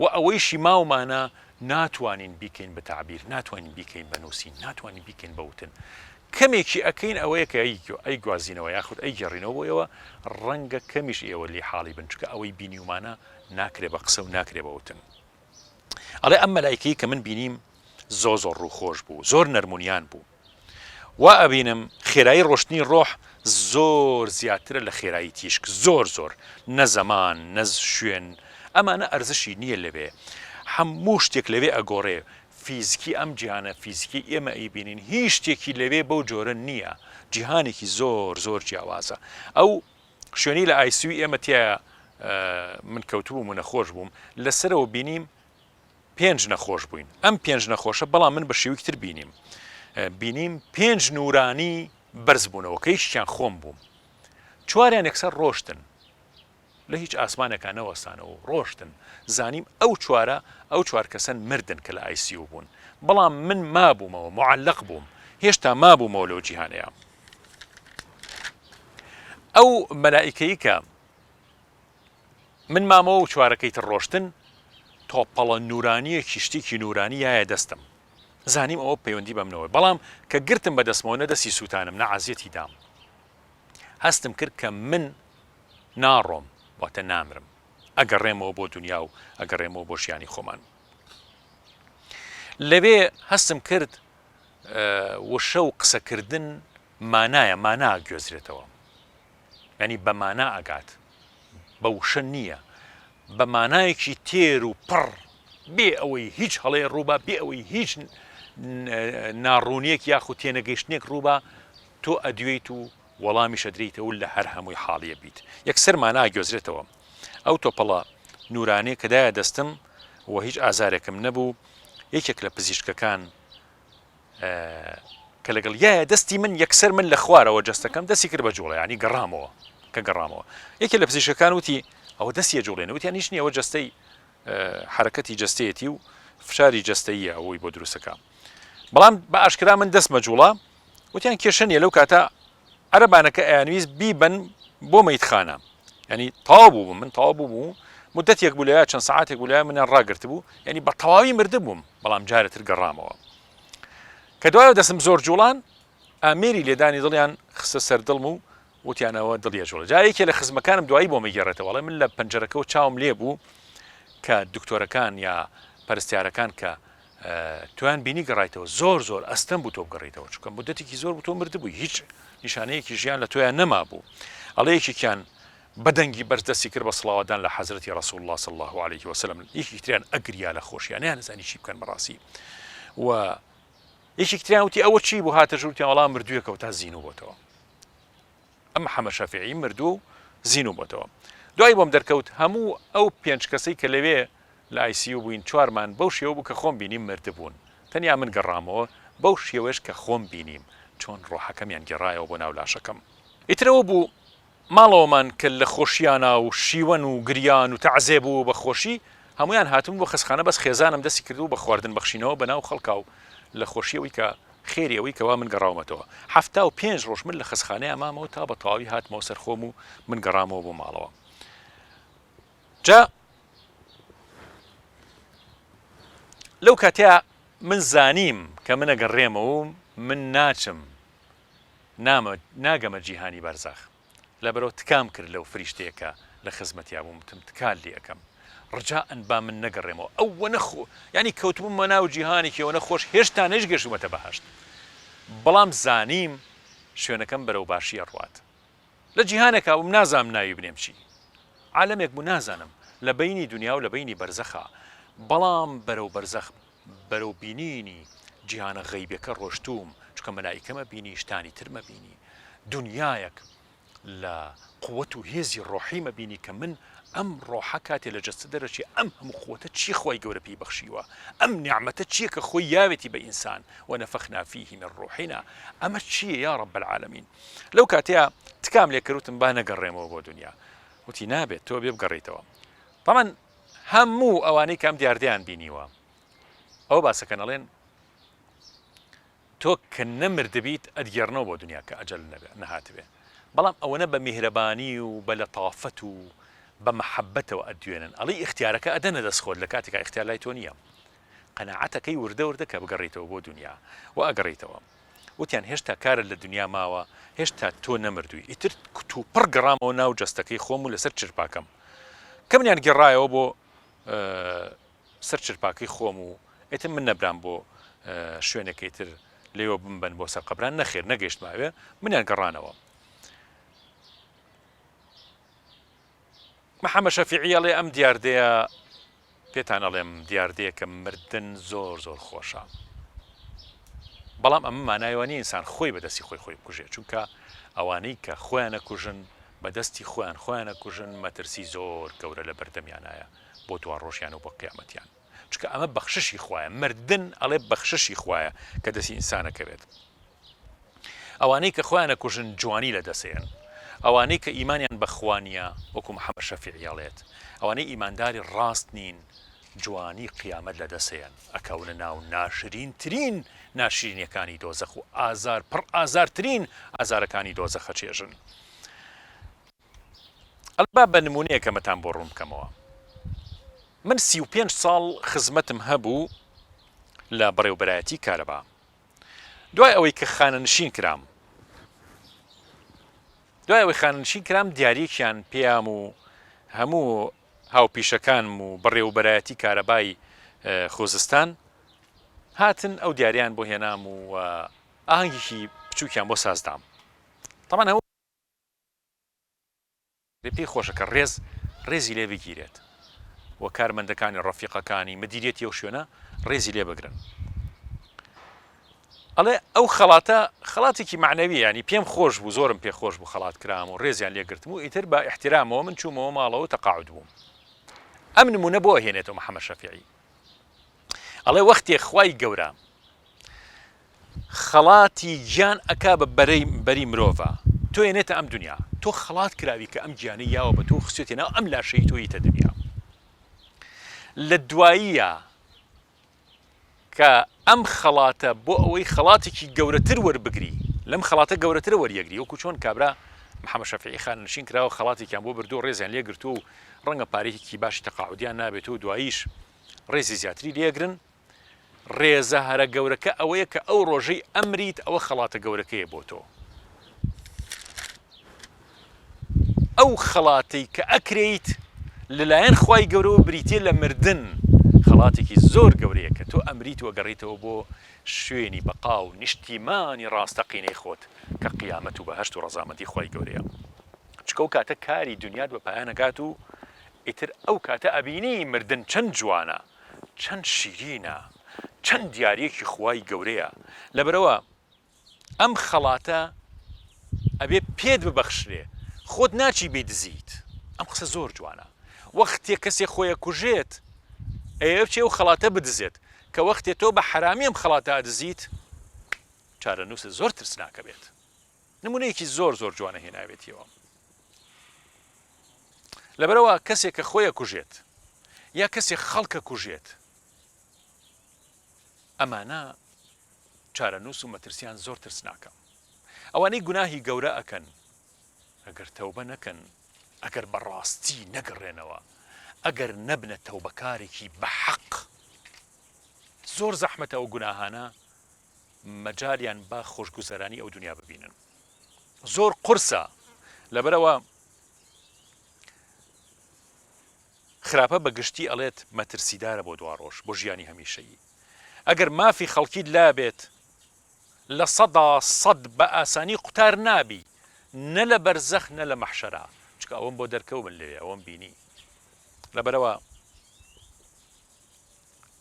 و ئەوەیشی ماومانە ناتوانین بیکەین بە تعبیر ناتوانین بیکەین بە نووسین ناتوانین بیکەین بەوتن کەمێکی ئەکەین ئەوەیە کە ئەی گوازینەوە یاخود ئەی گەڕینەوە بۆ ئێوە ڕەنگە کەمیش ئێوە لێ حاڵی بن چکە ئەوەی بینیومانە ناکرێ بە قسە و ناکرێ بەوتن ئەڵێ ئەم مەلائیکەی کە من بینیم زۆر ڕووخۆش بوو زۆر نەرمونیان بوو وا ئەبینم خێرایی ڕۆشتنی ڕۆح زۆر زیاترە لە خێرایی تیشک زۆر نە زەمان نە شوێن ئەمانە ئەرزشی نییە لەوێ هەموو شتێک لەوێ ئەگۆڕێ فیزیکی ئەم جیهانە فیزیکی ئێمە ئەیبینین هیچ شتێکی لەوێ بەو جۆرە نییە جیهانێکی زۆر جیاوازە ئەو شوێنی لە ئایسوی ئێمە تایە من کەوتبووم و نەخۆش بووم لەسەرەوە بینیم 5 نەخۆش بووین ئەم 5 نەخۆشە بەڵام من بە شێوەیەکتر بینیم 5 نورانی بەرز بوونەوە کە هیچیان خۆم بووم 4یان یەکسەر ڕۆشتن لە هیچ ئاسمانێکان نەوەستانەوە ڕۆشتن زانیم ئەو 4 کەسەن مردن کە لە ئایسیو بوون بەڵام من مابوومەوە معلق بووم هێشتا مابوومەوە لەو جیهانەیە ئەو مەلائیکەی کە من مامەوە و 4ەکەی تر ڕۆشتن تۆپەڵە نورانیەکی شتێکی نورانی یایە دەستم زانیم ئەوە پەیوەندی بەمنەوە بەڵام کە گرتم بە دەستمەوە نەدەستی سووتانم نەعازیەتی دام هەستم کرد کە من ناڕۆم واتە نامرم ئەگەڕێمەوە بۆ دنیا و ئەگەڕێمەوە بۆ ژیانی خۆمان لەوێ هەستم کرد وشە و قسەکردن مانایە مانا گوێزرێتەوە ینی بە مانا ئەگات بە وشە نییە بە مانایەکی تێر و پڕ بێ ئەوەی هیچ هەڵەیە ڕووبە بێ ئەوەی هیچ ناڕوونیەک یاخود تێنەگەیشتنێک ڕووبە تۆ ئەدوێیت و وەڵامی شەدرێتەوە لە هەر هەمووی حاڵیە بیت یەکسەر مانا گوێزرێتەوە ئەو تۆپەڵە نورانەیە کەدایە دەستم و هیچ ئازارێکم نەبوو یەکێک لە پزیشکەکان کە لەگەڵ یایە دەستی من یەکسەر من لە خوارەوە جەستەکەم دەستی کرد بە جوڵە ینی گەڕامەوە یەکێک لە پزیشکەکان وتی ئەوە دەستیە جوڵێنە وتیان هیچ نییە ئەوە جەستەی حرەکەتی جەستەیەتی و فشاری جەستەیە ئەوەی بۆ دروستەکە بەڵام بە ئاشکرا من دەست مەجوڵە وتیان کێشە نیە لەو کاتە عەرەبانەکە ئەیانویست بیبن بۆ مەیتخانە ینی تەواو بوو من تەواو بوو مدەتێک بوو لەیە چەند سەعاتێک بوو لەیە منیان ڕاگرت بوو ینی بە تەواوی مردە بووم بەڵام جارێتر گەڕامەوە کە دوایەوە دەستم زۆر جوڵان ئامێری لێدانی دڵیان خستە سەر دڵم و وتیانەوە دڵیە جوڵە. جایەکێ لە خزمەکانم دوایی بۆ میگەڕێتەوەڵێ من لە پەنجەرەکە و چاوم لێ بوو کە دکتۆرەکان یا پەرستیارەکان کە تویان بینی گەڕایتەوە زۆر زۆر ئەستەم بوو تۆ بگەڕیتەوە چونکە مدەتێکی زۆر بوو تۆ مردبووی هیچ نیشانەیەکی ژیان لە تۆیان نەما بوو. ئەڵێ یەکێکیان بەدەنگی بەردەستی کرد بە سڵاوەدان لە حەزرەتی ڕەسوول الله صلی الله عليه وسلم، یەکی تریان ئەگریا لە خۆشیان نەزانی چی بکەن بەڕاستی، و یەکی تریان وتی ئەوە چی بوو هاتە ژوورتیان وەڵام مردوویەکەوە تا زیینوو بۆتەوە. ئەم محەممەد شەفیعی مردوو زیینوو بۆتەوە. دوای بۆم دەرکەوت هەموو ئەو 5 کەسەی کە لەوێ لە ئایسیو بووین 4مان بەو شێوە بوو کە خۆم بینیم مردبوون، تەنیا من گەڕامەوە بەو شێوەش کە خۆم بینیم چۆن ڕۆحەکەمیان گێڕایەوە بۆ ناو لاشەکەم. ئیترەوە بوو ماڵەوەمان کە لە خۆشییانە و شیوەن و گریان و تەعزێ بوو بە خۆشی هەمویان هاتون بۆ خستخانە، بەس خێزانم دەستی کردو بە خواردن بەخشینەوە بە ناو خەڵکا و لە خۆشیەوەی کە خێریەوەی کەوا من گەڕاومەتەوە. 75 ڕۆژ من لە خستخانەیە ئەمامەوە تا بە تەواوی هاتمەوە سەر خۆم و من گەڕامەوە بۆ ماڵەوە. جا لەو کاتەیە من زانیم کە منە گەڕێمەوە من ناچم ناگەمە جیهانی بەرزەخ، لەبەرەوە تکام کرد لەو فریشتەیەکە لە خزمەتیا بووم تم تکال لێ ئەەکەم ڕجاءن با من نەگەڕێمەوە ئەوە نەخۆ ینی کەوتبوومە ناو جیهانێکیەوە نەخۆش هێشتا نەش گەشتومەتە بەهەشت، بەڵام زانیم شوێنەکەم بەرەو باشیە ڕوات لە جیهانێکا وم نازانم ناوی بنێم چی عالەمێک بوو نازانم لە بینی دنیا و لە بینی بەرزەخە، بەڵام بەرەو بەرزەخ بەرەو بینینی جیهانە غەیبەکە ڕۆشتوم چکە مەلایکەمە بینی شتانی ترمە بینی دنیایەک لە قووەت و هێزی ڕۆحی مەبینی کە من ئەم ڕۆحە کاتێ لە جەستە دەرەچی ئەم هەموو قووەتە چی خۆی گەورە پێی بەخشیوە، ئەم نیعمەتە چییە کە خۆی یاوێتی بە ئینسان وەنەفەخنا فیه من ڕوحینا، ئەمە چییە یا رب العالمین. لەو کاتەیە تکام لێ کردوتم با نەگەڕێمەوە بۆ دنیا، وتی نابێت تۆ بێ بگەڕیتەوە. طبعاً هەموو ئەوانەی کەم دیاردەیان بینیوە ئەو باسەکەن ئەڵێن تۆ کە نەمردبیت ئەدگەڕنەوە بۆ دنیا کە ئەجەل نەهاتبێ، بەڵام ئەوەنە بە میهرەبانی و بە لەتافەت و بە مەحەبەتەوە ئەدوێنن، ئەڵی اختیارەکە ئەدەنە دەستخۆت لە کاتێکا اختیار لای تۆ نییە، قەناعەتەکەی وردە وردە کە بگەڕیتەوە بۆ دنیا و ئەگەڕیتەوە. وتیان هێشتا کارت لە دنیا ماوە هێشتا تۆ نەمردووی، ئیتر تو پڕ گەڕامەوە ناو جەستەکەی خۆم و لەسەر چرپاکەم کە منیان گەڕایەوە بۆ سەر چرپاکەی خۆم و ئێتر من نەبرام بۆ شوێنەکەی تر لێوە بمبەن بۆ سەر قەبران نەخێر نەگەیشت ماوێ منیان گەڕانەوە. محەممەد شەفیعی ئەڵێ ئەم دیاردەیە پێتان ئەڵێم دیاردەیە کە مردن زۆر زۆر خۆشە، بەڵام ئەمە مانایەوە نیە ئینسان خۆی بەدەستی خۆی بکوژێت، چونکە ئەوانەی کە خۆیان نەکوژن بەدەستی خۆیان نەکوژن مەترسی زۆر گەورە لە بەردەمیانایە بۆ دوار ڕۆژیان و بۆ قیامەتیان، چونکە ئەمە بەخششی خوایە، مردن ئەڵێ بەخششی خوایە کە دەستی ئینسانەکەوێت. ئەوانەی کە خۆیان نەکوژن جوانی لە دەسێن، ئەوانەی کە ئیمانیان بەخوانیە وەکو محەممەد شەفیعی ئەڵێت ئەوانەی ئیمانداری ڕاست نین جوانی قیامەت لە دەسێن ئەکەونە ناو ناشرینترین ناشرینیەکانی دۆزەخ و پڕ ئازارترین ئازارەکانی دۆزەخە چێژن. ئەلبا بە نمونەیە کەمەتان بۆ ڕوون بکەمەوە. من 35 ساڵ خزمەتم هەبوو لە بەڕێوەبەرایەتی کارەبا، دوای ئەوەی کە خانەنشین کرام دیاریەکیان پێیام و هەموو هاوپیشەکانم و بەڕێوەبەرایەتی کارەبای خۆزستان هاتن ئەو دیاریان بۆ هێنام و ئاهەنگێکی بچووکیان بۆ سازدام. تەمان هەموو پێی خۆشەکە ڕێزی لێ بگیرێت و کارمەندەکانی ڕەفیقەکانی مدیریەتی ئەو شوێنە ڕێزی لێ بگرن. ئەڵێ ئەو خەڵاتێکی معنەوی ینی پێم خۆش بوو، زۆرم پێ خۆش بوو خەڵات کرام و ڕێزیان لێگرتم و ئیتر بە احترامەوە من چوومەوە ماڵەوە تەقاعود بووم. ئەم نمونە بۆ هێنێتەوە محەممەد شەفیعی. ئەڵێ وەختێ خوای گەورە خەڵاتی گیان ئەکا بە بەری مرۆڤە تۆ هێنێتە ئەم دنیا، تۆ خەڵات کراوی کە ئەم گیانەی یاوە بە تۆ خستێتە ناو ئەم لاشەی تۆیتە دنیا. لە دواییە کە ئەم خەڵاتە بۆ ئەوەی خەڵاتێکی گەورەتر وەربگری لەم خەڵاتە گەورەتر وەریەگری، وەکو چۆن کابرا محەممەد شەفیعی خانەنشین کراوە خەڵاتێکیان بۆ بردو ڕێزیان لێگرتو و ڕەنگە پارێکی باشی تەقاعودیان نابێت و دواییش ڕێزی زیاتری لێگرن. ڕێزە هەرە گەورەکە ئەوەیە کە ئەو ڕۆژەی ئەمریت ئەوە خەڵاتە گەورەکەیە بۆ تۆ. ئەو خەڵاتەی کە ئەکرێیت لەلایەن خوای گەورەوە بریتێ لە مردن خەڵاتێکی زۆر گەورەیە کە تۆ ئەمریت وەگەڕیتەوە بۆ شوێنی بەقا و نیشتیمانی ڕاستەقینەی خۆت کە قیامەت و بەهەشت و ڕەزامەتی خوای گەورەیە. چکە ئەو کاتە کاری دنیات بە پایانەگات و ئیتر ئەو کاتە ئەبینی مردن چەند جوانە، چەند شیرینە، چەند دیارەیەکی خوای گەورەیە. لەبەرەوە ئەم خەڵاتە ئەبێ پێت ببەخشرێ، خۆت ناچی بێدزیت. ئەم قسە زۆر جوانە. وەختێک کەسێک خۆیە کوژێت ئەوە بچێ و خەڵاتە بدزێت، کە وەختێ تۆ بە حرامی ئەم خەڵاتە ئەدزیت چارەنووسە زۆر ترسناکە بێت. نمونەیەکی زۆر زۆر جوانە هێناوێتیەوە. لەبەرەوە کەسێک کە خۆیە کوژێت یا کەسێک خەڵکە کوژێت، ئەمانە چارەنووس و مەترسیان زۆر ترسناکە. ئەوانەی گوناهی گەورە ئەکەن ئەگەر تەوبە نەکەن، ئەگەر بەڕاستی نەگەڕێنەوە، ئەگەر نەبنە تەوبەکارێکی بەحەق، زۆر زەحمەتە ئەو گوناهانە مەجالیان با خۆشگوزەرانی ئەو دنیا ببینن. زۆر قورسە. لەبەرەوە خراپە بەگشتی ئەڵێت مەترسیدارە بۆ دوا ڕۆژ، بۆ ژیانی هەمیشەیی. ئەگەر مافی خەڵکیت لابێت لە سەد بە ئاسانی قوتار نابی، نە لە بەرزەخ نە لە مەحشەرا، چکە ئەوەم بۆ دەرکەوتن لێ، ئەوەم بینی. لەبەرەوە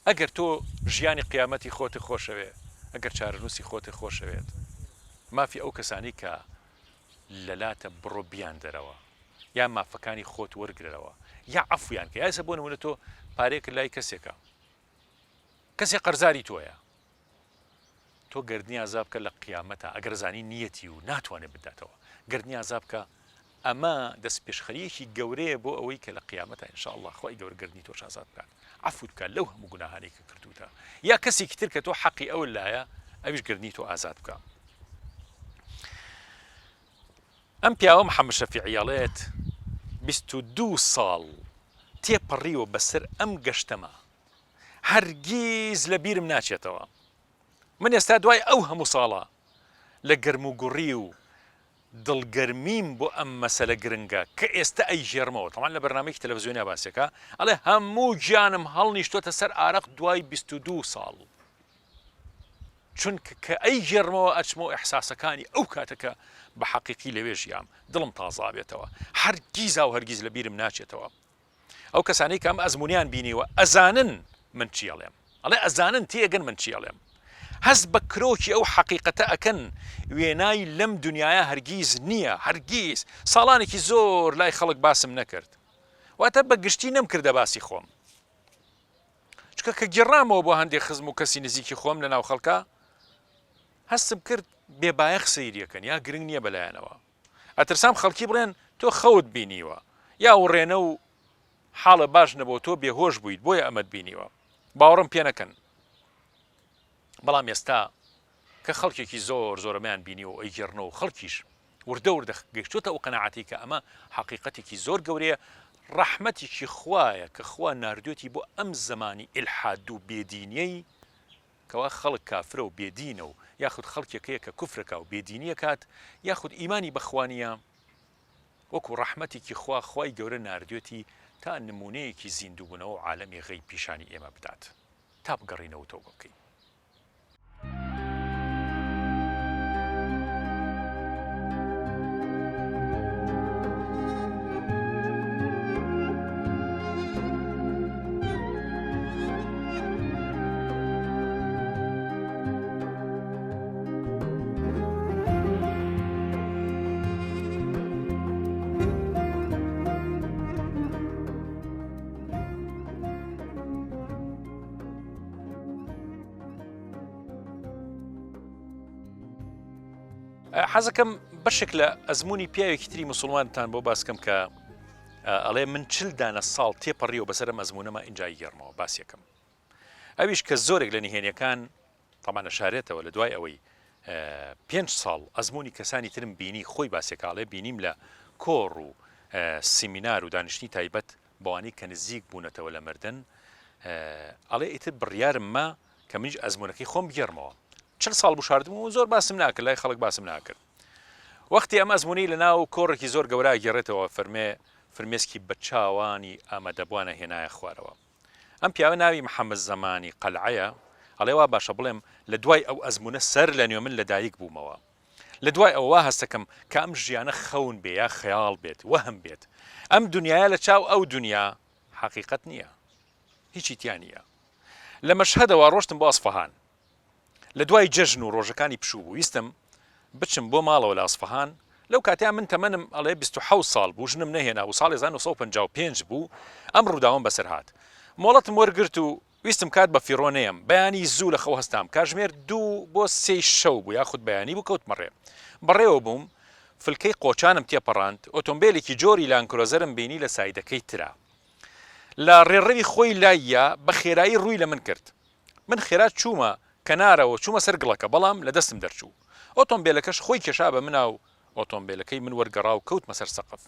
ئەگەر تۆ ژیانی قیامەتی خۆت خۆشەوێ، ئەگەر چارەنووسی خۆت خۆشەوێت، مافی ئەو کەسانی کە لەلاتە بڕۆ بیان دەرەوە، یا مافەکانی خۆت وەرگرەوە، یا عەفویان کە. یاسە بۆ نمونە تۆ پارێک لای کەسێکە، کەسێک قەرزاری تۆیە، تۆ گەردنی عەزاب بکە لە قیامەتە، ئەگەر زانی نیەتی و ناتوانێت بداتەوە، گەردنی عەزاب بکە. ئەمە دەست پێشخەریەکی گەورەیە بۆ ئەوەی کە لە قیامەتە ئینشاءالله خوای گەورە گەردنی تۆش ئازاد بکات، عەفوت بکات لەو هەموو گوناهانەی کە کردوتە، یا کەسێکی تر کە تۆ حەقی ئەو لایە ئەویش گەردنی تۆ ئازاد بکە. ئەم پیاوە محەممەد شەفیعی ئەڵێت 22 ساڵ تێپەڕیوە بەسەر ئەم گەشتەمە، هەرگیز لە بیرم ناچێتەوە. من ئێستا دوای ئەو هەموو ساڵە لە گەرم و گوڕی و دڵگەرمیم بۆ ئەم مەسەلە گرنگە کە ئێستا ئەیژێرمەوە. تەمان لە بەرنامەیەکی تەلەڤیزیۆنیا باسێکە ئەڵێ هەموو گیانم هەڵنیشتۆتە سەر ئارەق دوای 22 ساڵ، چونکە کە ئەیژێرمەوە ئەچمەوە ئەحساسەکانی ئەو کاتەکە بە حەقیقی لەوێ ژیام، دڵم تازا بێتەوە، هەرگیز و هەرگیز لە بیرم ناچێتەوە. ئەو کەسانەی کە ئەم ئەزمونیان بینیوە ئەزانن من چی ئەڵێم، ئەڵێ ئەزانن تێگەن من چی ئەڵێم، هەست بە کرۆکی ئەو حەقیقەتە ئەکەن، وێنای لەم دنیاە هەرگیز نییە، هەرگیز. ساڵانێکی زۆر لای خەڵک باسم نەکرد، واتە بە گشتی نەمکردە باسی خۆم، چکە کە گێڕامەوە بۆ هەندێک خزم و کەسی نزیکی خۆم لە ناو خەڵکە، هەستم کرد بێبایەخ سەیریەکەن، یا گرنگ نییە بەلایەنەوە. ئەترسام خەڵکی بڵێن تۆ خەوت بینیوە، یا وڕێنە و حاڵە باش نەبوو، تۆ بێهۆش بوویت بۆیە ئەمەت بینیوە، باوەڕم پێ نەکەن. بەڵام ئێستا کە خەڵکێکی زۆر زۆرەمەیان بینیوە و ئەیگێڕنەوە، خەڵکیش وردە وردە گەیشتوتە ئەو قەناعەتی کە ئەمە حەقیقەتێکی زۆر گەورەیە، ڕەحمەتێکی خوایە کە خوا ناردوێتی بۆ ئەم زەمانی ئیلحاد و بێدینیەی کەوا خەڵک کافرە و بێدینە و یاخود خەڵکێکەیە کە کوفرەکە و بێدینیە کات، یاخود ئیمانی بەخوانیە، وەکو ڕەحمەتێکی خوای گەورە ناردوێتی تا نمونەیەکی زیندووبوونەوە و عالەمی غەیب پیشانی ئێمە بدات تا بگەڕینەوە تەوبە بکەین. حەزەکەم بەشێک لە ئەزمموی پیاوێکی تری مسلمانتان بۆ باسکەم کە ئەڵێ من 40 دانە ساڵ تێپەڕیەوە بەسەر مەزمونەمە ئینجای گەڕمەوە باسیەکەم. ئەویش کە زۆرێک لە نهێنیەکان تەمانە شارێتەوە لە دوای ئەوەی 5 ساڵ ئەزمموی کەسانی ترم بینی، خۆی باسێکاڵێ بینیم لە کۆڕ و سیمینار و دانیشتنی تایبەت بەوانەی کە نزیک بوونەتەوە لە مردن، ئەڵێ ئیتر بڕیارم ما کە منیش ئەزمونونەکەی خۆم بگێڕمەوە 40 ساڵ بشاردم و زۆر باسم ناکرد لای خەڵک باسم ناکرد وەختی ئەم ئەزمموی لە ناو کۆڕێکی زۆر گەورە گێڕێتەوە فرمێسکی بە چاوانی ئامادەبوانە هێنایە خوارەوە ئەم پیاوە ناوی محەممەد زەمانی قەلعەیە ئەڵێ وا باشە بڵێم لە دوای ئەو ئەزمونە سەر لە نوێ من لەدایک بوومەوە لە دوای ئەوە هەستەکەم کە ئەم ژیانە خەون بێ یا خەیاڵ بێت وەهم بێت ئەم دنیاە لە چاو ئەو دنیا حەقیقەت نییە هیچی تیان نییە لە مەشهەدەوە ڕۆشتم بۆ ئەسفەهان لە دوای جەژن و ڕۆژەکانی پشوو بوو ویستم بچم بۆ ماڵەوە لە ئەسفەهان لەو کاتیان من تەمەنم ئەڵێ 27 ساڵ بوو ژنم نەهێنا و ساڵی 1955 بوو ئەم ڕووداوم بەسەر هات مۆڵەتم وەرگرت و ویستم کات بە فیڕۆنەیەم بەیانی زوو لە خەو هەستام کاژمێر 2 بۆ 3 شەو بوو یاخود بەیانی بوو کەوت مەڕێ بەڕێوە بووم فلکەی قۆچانم تێپەڕاند ئۆتۆمبیلێکی جۆری لانکرۆزەرم بینی لە سایدەکەی ترا لە ڕێڕەوی خۆی لایە بە خێرایی ڕووی لە من کرد من خێرات چوومە کەنارەوە چوومە سەر گڵەکە بەڵام لە دەستم دەرچوو ئۆتۆمبیلەکەش خۆی کێشا بە مناو ئۆتۆمبیلەکەی من وەرگەڕا و کەوت مەسەر سەقف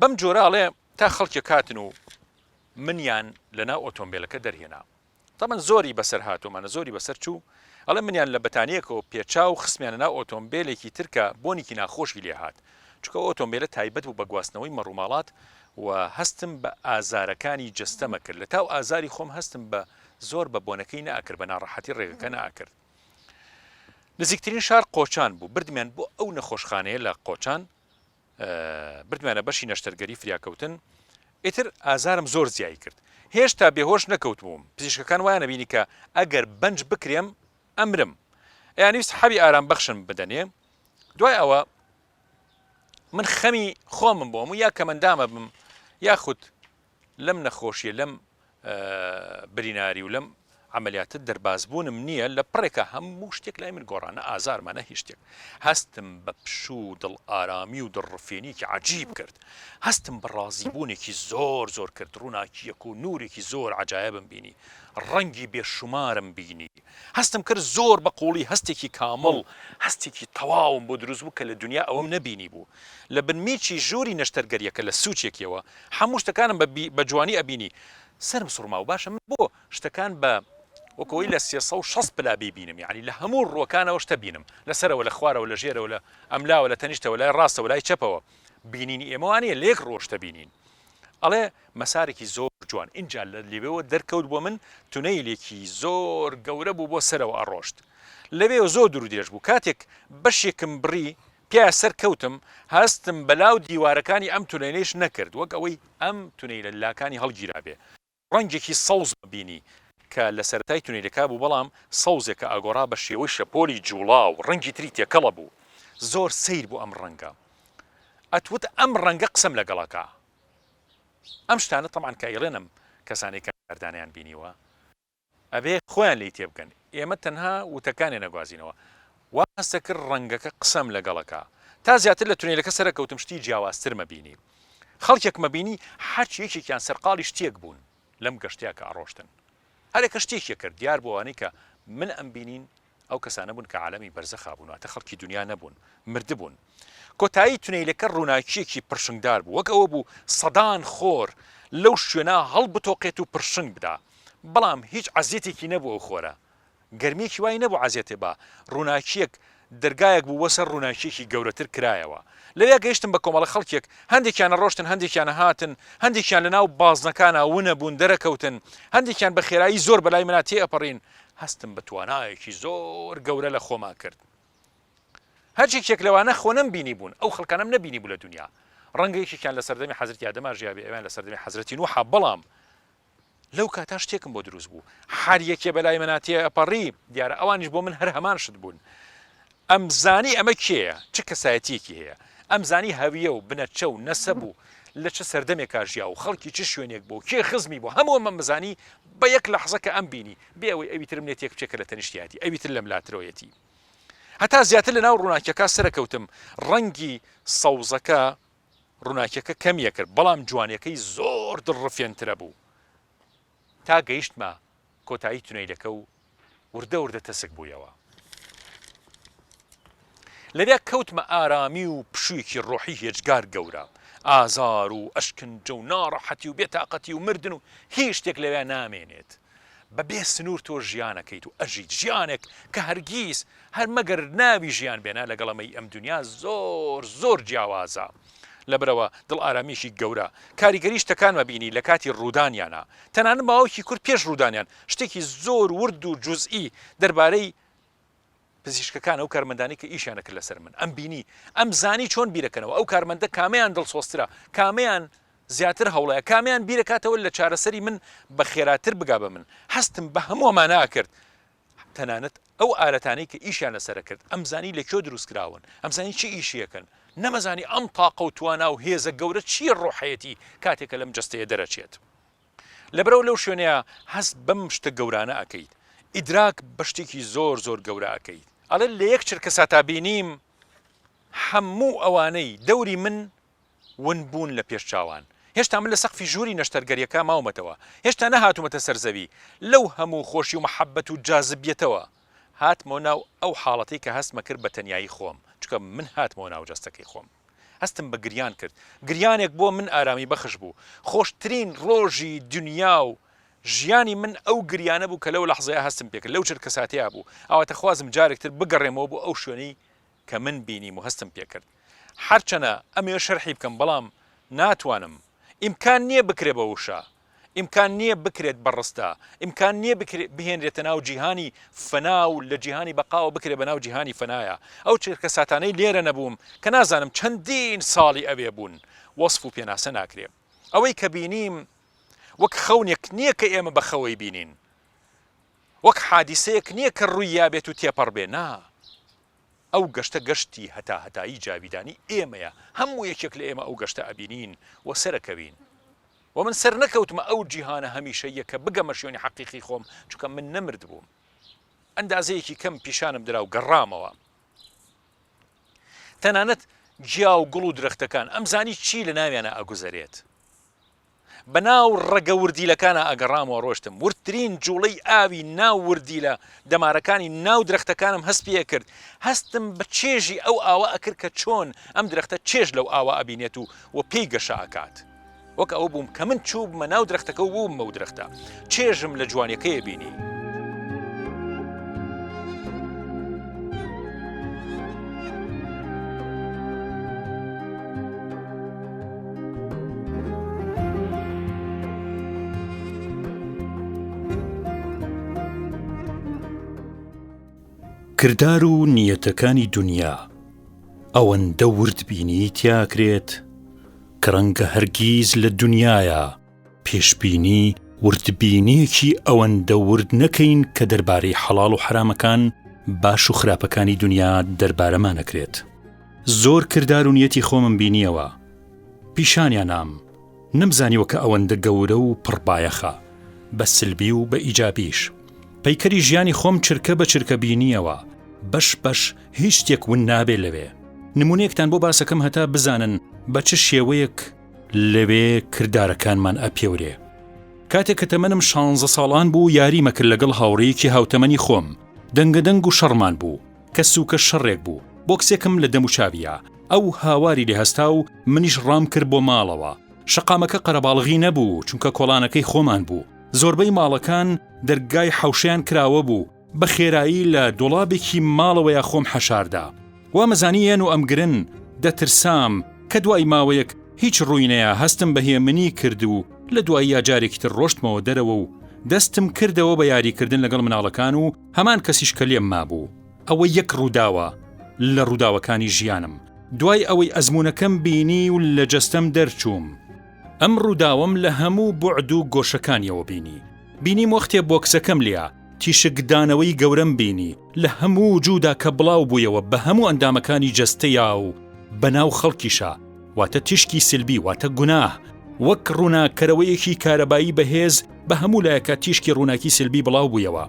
بەم جۆراڵێ تا خەڵکی کاتن و منیان لەناو ئۆتۆمبیلەکە دەرهێنا تەمەن زۆری بەسەر هاتومانە زۆری بەسەر چوو ئەڵێ منیان لە بەتانیەکەوە پێچا و خسمیانە ناو ئۆتۆمبیلێکی ترکە بۆنێکی ناخۆشی لێ هات چکە ئۆتۆمبیلە تایبەت بوو بە گواستنەوەی مەڕووماڵات و هەستم بە ئازارەکانی جەستەمە کرد لە تاو ئازاری خۆم هەستم بە زۆر بە بۆنەکەی ناکرد بە ناڕەحەتی ڕێگەکە ناکرد نزیکترین شار قۆچان بوو بردمیان بۆ ئەو نەخۆشخانەیە لە قۆچان بردمانە بەشی نەشتەرگەری فریاکەوتن ئیتر ئازارم زۆر زیایی کرد هێشتا بێهۆش نەکەوت بووم پزیشکەکان وایە نەبینی کە ئەگەر بەنج بکرێم ئەمرم یانویست حەبی ئارام بەخشم بدەنێ دوای ئەوە من خەمی خۆمم بۆم و یا کەمەندامە بم یاخود لەم نەخۆشیە لەم بریناری و لەم عملیاتە دەربازبوونم نییە لە پڕێکە هەموو شتێک لای من گۆڕانە ئازارمانە هیچ شتێک هەستم بە پشوو دڵ ئارامی و دڵڕفێنێکی عجیب کرد هەستم بە ڕازیبوونێکی زۆر کرد ڕووناکیەک و نورێکی زۆر عجایبم بینی ڕەنگی بێشمارم بینی هەستم کرد زۆر بە قوڵی هەستێکی کامڵ هەستێکی تەواوم بۆ دروست بوو کە لە دنیا ئەوەم نەبینی بوو لە بنمیچی ژووری نەشتەرگەریەکە لە سوچێکیەوە هەموو شتەکانم بە جوانی ئەبینی سرم سوڕما و باشە من بۆ شتەکان بە وەکەوەی لە 360 پلا ببینم یعنی لە هەموو ڕووەکانەوە شتە بینم لەسەرەوە لە خوارەوە لە ژێرەوە لە ئەملاوە لە تەنیشتەوە لای ڕاستەوە لای چەپەوە بینینی ئێمەوانەیە لێک ڕۆشتە بینین ئەڵێ مەسارێکی زۆر جوان اینجا لە لێوێەوە دەرکەوت بۆ من تونەیلێکی زۆر گەورە بوو بۆ سەرەوە ئەڕۆشت لەوێەوە زۆر دوور درێژ بوو کاتێک بەشێکم بڕی پیا سەر کەوتم هەستم بەلاو دیوارەکانی ئەم تونەیلەش نەکرد وەک ئەوەی ئەم تونەیلە لاکانی هەڵگیرابێ ڕەنگێکی سەوز بینی کە لە سەرەتای تونێلەکە بوو بەڵام سەوزێکە ئاگۆڕا بە شێوەی شەپۆلی جوڵا و ڕەنگی تری تێکەڵە بوو زۆر سیر بوو ئەم ڕەنگە ئەتوت ئەم ڕەنگە قسەم لەگەڵەکە ئەم شتانە تەمان کە ئێڵێنم کەسانی کاردانیان بینیوە ئەبێ خۆیان لی تێبگەن ئێمە تەنها وتەکانێ نەگوازینەوە وا هەستە کرد ڕەنگەکە قسەم لەگەڵەکە تا زیاتر لە تونێلەکە سەرکەوتم شتی جیاوازتر مەبینی خەڵکێک مەبینی هەر یەکێکیان سەرقاڵی شتێک بوون لەم گەشتەیە کە ئەڕۆشتن هەرێکە شتێکیە کرد دیار بۆوانەی کە من ئەم بینین ئەو کەسانە بوون کە عالەمی بەرزەخا بوون واتە خەڵکی دنیا نەبوون مردبوون کۆتایی تونێلەکە ڕووناکیەکی پرشنگدار بوو وەک ئەوە بوو سەدان خۆر لەو شوێنە هەڵبتۆقێت و پرشنگ بدا بەڵام هیچ عەزیەتێکی نەبوو ئەو خۆرە گەرمیەکی وای نەبوو عەزیەتێ با ڕووناکیەک دەرگایەک بوو وەسەر ڕووناکیەکی گەورەتر کرایەوە لەوێ گەیشتم بە کۆمەڵە خەڵکێک هەندێکیانە ڕۆشتن هەندێکیانە هاتن هەندێکیان لەناو بازنەکانە ونە بوون دەرەکەوتن هەندێکیان بە خێرایی زۆر بەلای منە تێئەپەڕین هەستم بە توانایەکی زۆر گەورە لە خۆما کرد هەرچێکێک لەوانە خۆ نەمبینی بوون ئەو خەڵکانەم نەبینی بوو لە دنیا ڕەنگەیەکێکیان لە سەردەمی حەزرەتی ئادەما ژیابێ ئەویان لە سەردەمی حەزرەتی نوح بەڵام لەو کاتا شتێکم بۆ دروست بوو هەر یەکێ بەلای منە تێئەپەڕی دیارە ئەوانیش بۆ من هەر هەمان شت بوون ئەمزانی ئەمە کێیە چ کەسایەتیەکی هەیە ئەمزانی هەویە و بنەچە و نەسەب و لە چه سەردەمێکا ژیا و خەڵکی چ شوێنێک بوو کێ خزمی بوو هەموو مەمزانی بە یەک لەحزە کە ئەم بینی بێ ئەوەی ئەویترم لێت یەک بچێکە لە تەنیشتیاتی ئەویتر لەم لاترۆیەتی هەتا زیاتر لەناو ڕووناکیەکە سەرکەوتم ڕەنگی سەوزەکە ڕووناکیەکە کەمیە کرد بەڵام جوانیەکەی زۆر دڵڕفێنترە بوو تا گەیشتمە کۆتایی تونێلەکە و وردە تەسک بوویەوە لەوێ کەوتمە ئارامی و پشوویەکی ڕۆحی هێجگار گەورە ئازار و ئەشکنجە و ناڕەحەتی و بێتاقەتی و مردن و هیچ شتێک لەوێ نامێنێت بەبێ سنوور تۆ ژیانەکەیت و ئەژیت ژیانێک کە هەرگیز هەر مەگەر ناوی ژیان بێنە لەگەڵەمەی ئەم دنیا زۆر جیاوازە. لەبرەوە دڵ ئارامیشی گەورە کاریگەری شتەکانمە بینی لە کاتی ڕوودانیانە، تەنانەت باوکی کورد پێش ڕوودانیان شتێکی زۆر ورد و جوزئی دەربارەی پزیشکەکان ئەو کارمەندانی کە ئیشیانە کرد لەسەر من ئەم بینی ئەم زانی چۆن بیرەکەنەوە ئەو کارمەندە کامیان دڵسۆسترە، کامیان زیاتر هەوڵەیە، کامیان بیرەکاتەوە لە چارەسەری من بە خێراتر بگا بە من. هەستم بە هەمووەمان ناکرد، تەنانەت ئەو ئالەتانەی کە ئیشیان لەسەرە کرد ئەم زانی لەکوێ دروستکراون، ئەم زانی چی ئیشیەکەن، نەمەزانی ئەم تاقە و توانا و هێزە گەورە چیە ڕۆحەتی کاتێکە لەم جەستەیە دەرەچێت. لەبەرەوە لەو شوێنەیە هەست بەم شتە گەورانە ئەکەیت، ئیدراک بە شتێکی زۆر گەورە ئەکەیت. ئەڵێ لە یەک چرکە ساتا بینیم هەموو ئەوانەی دەوری من ونبوون لە پێش چاوان. هێشتا من لە سەقفی ژووری نەشتەرگەریەکە ماومەتەوە، هێشتا نەهاتومەتە سەرزەوی، لەو هەموو خۆشی و مەحەبەت و جاذبیەتەوە هاتمەوە ناو ئەو حاڵەتی کە هەستمە کرد بە تەنیایی خۆم، چکە من هاتمەوە ناو جەستەکەی خۆم. هەستم بە گریان کرد، گریانێک بۆ من ئارامی بەخش بوو، خۆشترین ڕۆژی دنیا و ژیانی من ئەو گریانە بوو کە لەو لەحزەیە هەستم پێکرد، لەو چرکە ساتەیە بوو. ئەواتە خوازم جارێکتر بگەڕێمەوە بۆ ئەو شوێنەی کە من بینیم و هەستم پێکرد. هەرچەنە ئەمێ شەرحی بکەم بەڵام ناتوانم، ئیمکان نییە بکرێ بە وشە، ئیمکان نییە بکرێت بەڕستا، ئیمکان نییە بهێنرێتە ناو جیهانی فەنا و لە جیهانی بەقاوە بکرێت بە ناو جیهانی فەنایە. ئەو چرکە ساتانەی لێرە نەبووم کە نازانم چەندین ساڵی ئەوێ بوون، وەصف و پێناسە ناکرێ. ئەوەی کە بینیم وەک خەونێک نییە کە ئێمە بە خەوەی بینین، وەک حادیسەیەک نییە کە ڕووی یابێت و تێپەڕ بێ، نا، ئەو گەشتە گەشتی هەتایی جاویدانی ئێمەیە، هەموو یەکێک لە ئێمە ئەو گەشتە ئەبینین و سەرەکەوین. و من سەر نەکەوتمە ئەو جیهانە هەمیشەیە کە بگەمە شوێنی حەقیقی خۆم، چونکە من نەمرد بووم، ئەندازەیەکی کەم پیشانم درا و گەڕامەوە. تەنانەت گیا و گوڵ و درەختەکان ئەم زانی چی لە ناویانە ئەگوزەرێت، بەناو ڕەگە وردیلەکانە ئەگەڕامەوە ڕۆشتم، وردترین جوڵەی ئاوی ناو وردیلە دەمارەکانی ناو درەختەکانم هەست پێ کرد، هەستم بە چێژی ئەو ئاوە ئەکرد کە چۆن ئەم درەختە چێژ لەو ئاوە ئەبینێت و پێی گەشە ئەکات. وەک ئەو بووم کە من چووبمە ناو درەختەکە و بووم مەو درەختە، چێژم لە جوانیەکەیە بینی. کردار و نیەتەکانی دنیا ئەوەندە ورد بینی تیاکرێت کە ڕەنگە هەرگیز لە دنیاە پێشبینی وردبینیەکی ئەوەندە ورد نەکەین کە دەربارەی حەڵاڵ و حرامەکان باش و خراپەکانی دنیا دەربارەمان نەکرێت. زۆر کردار و نیەتی خۆمم بینیەوە، پیشانیانام نەمزانیوە کە ئەوەندە گەورە و پڕبایەخە بە سلبی و بە ئیجابیش. پەیکەری ژیانی خۆم چرکە بە چرکە بینیەوە، بەش هیچ شتێک ون نابێ لەوێ. نمونەیەکتان بۆ باسەکەم هەتا بزانن بە چ شێوەیەک لەوێ کردارەکانمان ئەپێورێ. کاتێک کە تەمەنم 16 ساڵان بوو یاریمە کرد لەگەڵ هاوڕێیەکی هاوتەمەنی خۆم، دەنگەدەنگ و شەڕمان بوو، کە سووکە شەڕێک بوو، بۆکسێکم لە دەم و چاویە، ئەو هاواری لێ هەستا و منیش ڕام کرد بۆ ماڵەوە. شەقامەکە قەرەباڵغی نەبوو چونکە کۆڵانەکەی خۆمان بوو، زۆربەی ماڵەکان دەرگای حەوشیان کراوە بوو، بە خێرایی لە دۆڵابێکی ماڵەوەیە خۆم حەشاردا. وا مەزانیەن و ئەمگرن دەترسام کە دوای ماوەیەک هیچ ڕووی نەیە، هەستم بە هێمنی کرد و لە دوای یا جارێکی تر ڕۆشتمەوە دەرەوە و دەستم کردەوە بە یاریکردن لەگەڵ مناڵەکان و هەمان کەسیش کە لێم مابوو. ئەوە یەک ڕووداوە لە ڕووداوەکانی ژیانم. دوای ئەوەی ئەزمونەکەم بینی و لە جەستەم دەرچووم، ئەم ڕووداوەم لە هەموو بوعد و گۆشەکانیەوە بینیم وەختێ بۆکسەکەم لێە تیشکدانەوەی گەورەم بینی لە هەموو جوودا کە بڵاو بوویەوە بە هەموو ئەندامەکانی جەستەیە و بەناو خەڵکیشە، واتە تیشکی سلبی، واتە گوناه، وەک ڕووناکەرەوەیەکی کارەبایی بەهێز بە هەموو لایەکە تیشکی ڕووناکی سلبی بڵاو بوویەوە،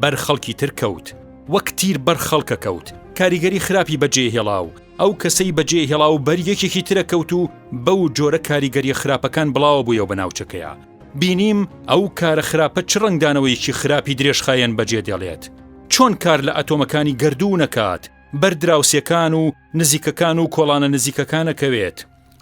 بەر خەڵکی تر کەوت، وەک تیر بەر خەڵکە کەوت، کاریگەری خراپی بەجێ هێڵاو، ئەو کەسەی بەجێ هێڵاو بەر یەکێکی ترە کەوت و بەو جۆرە کاریگەری خراپەکان بڵاوە بوویەوە بەناوچەکەیە. بینیم ئەو کارە خراپە چ ڕنگدانەوەیکی خراپی درێژخایەن بەجێ دێڵێت، چۆن کار لە ئەتۆمەکانی گەردوو نەکات، بەردراوسەکان و نزیکەکان و کۆڵانە نزیکەکانەکەوێت.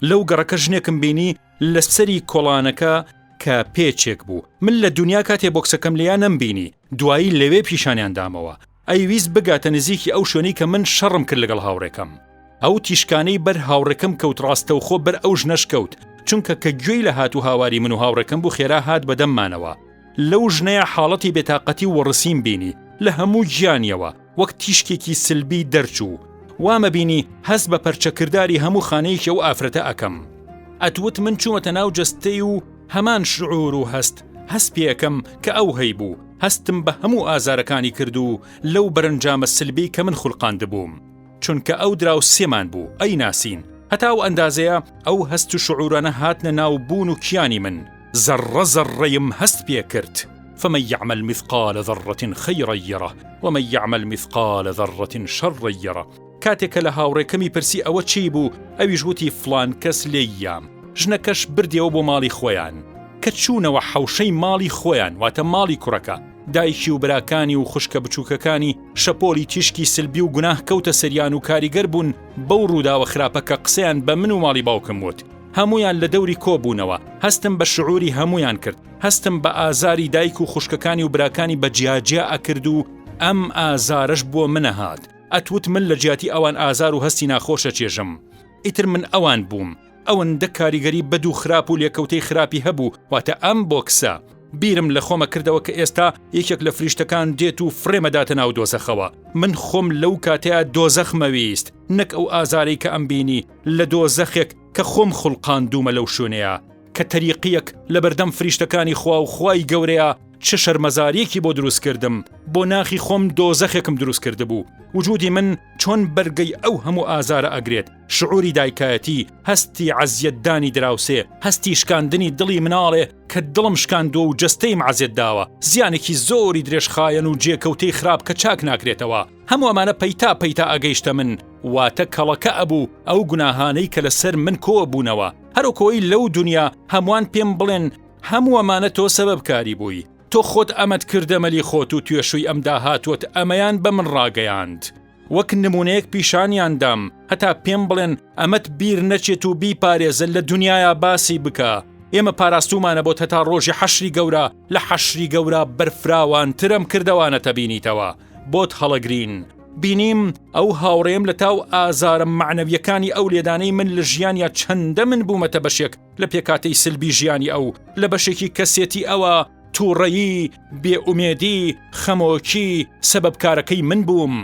لەو گەڕەکە ژنێکم بینی لەسەری کۆڵانەکە کە کە پێچێک بوو من لە دنیا کاتێ بۆکسەکەم لیان نەمبینی دوایی لەوێ پیشانیان دامەوە ئەیویست بگاتە نزیکی ئەو شوێنەی کە من شەڕم کرد لەگەڵ هاوڕێکەم ئەو تیشکانەی بەر هاوڕێکەم کەوت ڕاستەوخۆ بەر ئەو ژنەش کەوت چونکە کە گوێی لە هاتوو هاواری من و هاوڕێکەم بوو خێرا هات بەدەممانەوە لەو ژنەیە حاڵەتی بێتاقەتی و وەڕسیم بینی لە هەموو گیانیەوە وەک تیشکێکی سلبی دەرچوو وامە بینی هەست بە پەرچەکرداری هەموو خانەیەکی ئەو ئافرەتە ئەەکەم ئەتوت من چوومەتە ناو جەستەی و هەمان شعور و هەست پێەکەم کە ئەو هەیبوو هەستم بە هەموو ئازارەکانی کرد و لەو بەرەنجامە سلبی کە من خوڵقاندبووم چونکە ئەو دراو سێمان بوو ئەی ناسین هەتا ئەو ئەندازەیە ئەو هەست و شعورانە هاتنە ناو بوون و کیانی من زەڕە زەڕەیم هەست پێ کرد فمن يعمل مثقال ذرة خيرا يره ومن يعمل مثقال ذرة شرا يره کاتێکە لە هاوڕێکەمی پرسی ئەوە چی بوو ئەویش وتی فلان کەس لێیام ژنەکەش بردیەوە بۆ ماڵی خۆیان کە چوونەوە حەوشەی ماڵی خۆیان واتە ماڵی کوڕەکە دایکی و براکانی و خوشکە بچووکەکانی شەپۆلی تیشکی سلبی و گوناه کەوتە سەریان و کاریگەر بوون بەو ڕووداوە خراپەکە قسەیان بە من و ماڵی باوکم وت هەمویان لە دەوری کۆبوونەوە هەستم بە شعوری هەمویان کرد هەستم بە ئازاری دایک و خوشکەکانی و براکانی بە جیاجیا ئەکرد و ئەم ئازارش بۆ منە هات ئەتوت من لە جیاتی ئەوان ئازار و هەستی ناخۆشە چێژم ئیتر من ئەوان بووم ئەوەندە کاریگەری بەد و خراپ و لێکەوتەی خراپی هەبوو واتە ئەم بۆکسە بیرم لە خۆمە کردەوە کە ئێستا یەکێک لە فریشتەکان دێت و فرێمەداتە ناو دۆزەخەوە من خۆم لەو کاتەیە دۆزەخمەویست نەک ئەو ئازارەی کە ئەم بینی لە دۆزەخێک کە خۆم خوڵقاندوومە لەو شوێنەیە کە تەریقیەک لە بەردەم فریشتەکانی خوا و خوای گەورەیە چه شەرمەزاریەکی بۆ دروست کردم بۆ ناخی خۆم دۆزەخێکم دروست کرده بوو وجودی من چۆن بەرگەی ئەو هەموو ئازارە ئەگرێت شعوری دایکایەتی هەستی عەزیەتدانی دراوسێ هەستی شکاندنی دڵی مناڵێ کە دڵم شکاندووە و جەستەیم عەزیەت داوە زیانێکی زۆری درێژخایەن و جێکەوتەی خراپ کە چاک ناکرێتەوە هەموو ئەمانە پەیتا پەیتا ئەگەیشتە من واتە کەڵەکە ئەبوو ئەو گوناهانەی کە لەسەر من کۆ بوونەوە هەروکۆی لەو دنیا هەمووان پێم بڵێن هەموو ئەمانە تۆ سەبەبکاری بووی تۆ خۆت ئەمەت کردەمەلی خۆت و توێشووی ئەمدا هاتووت ئەمەیان بە من ڕاگەیاند وەک نمونەیەک پیشانیاندام هەتا پێم بڵێن ئەمەت بیر نەچێت و بیپارێزە لە دنیاە باسی بکە ئێمە پاراستومانە بۆ هەتا ڕۆژی حەشری گەورە لە حەشری گەورە بەرفراوان ترم کردەوانەتە بینیتەوە بۆت هەڵەگرین بینیم ئەو هاوڕێم لە تاو ئازارم معنەویەکانی ئەو لێدانەی من لە ژیانیا چەندە من بوومەتە بەشێک لە پێکاتەی سلبی ژیانی ئەو لە بەشێکی کەسێتی ئەوە تووڕەیی بێئومێدی خەمۆکی سەبەبکارەکەی من بووم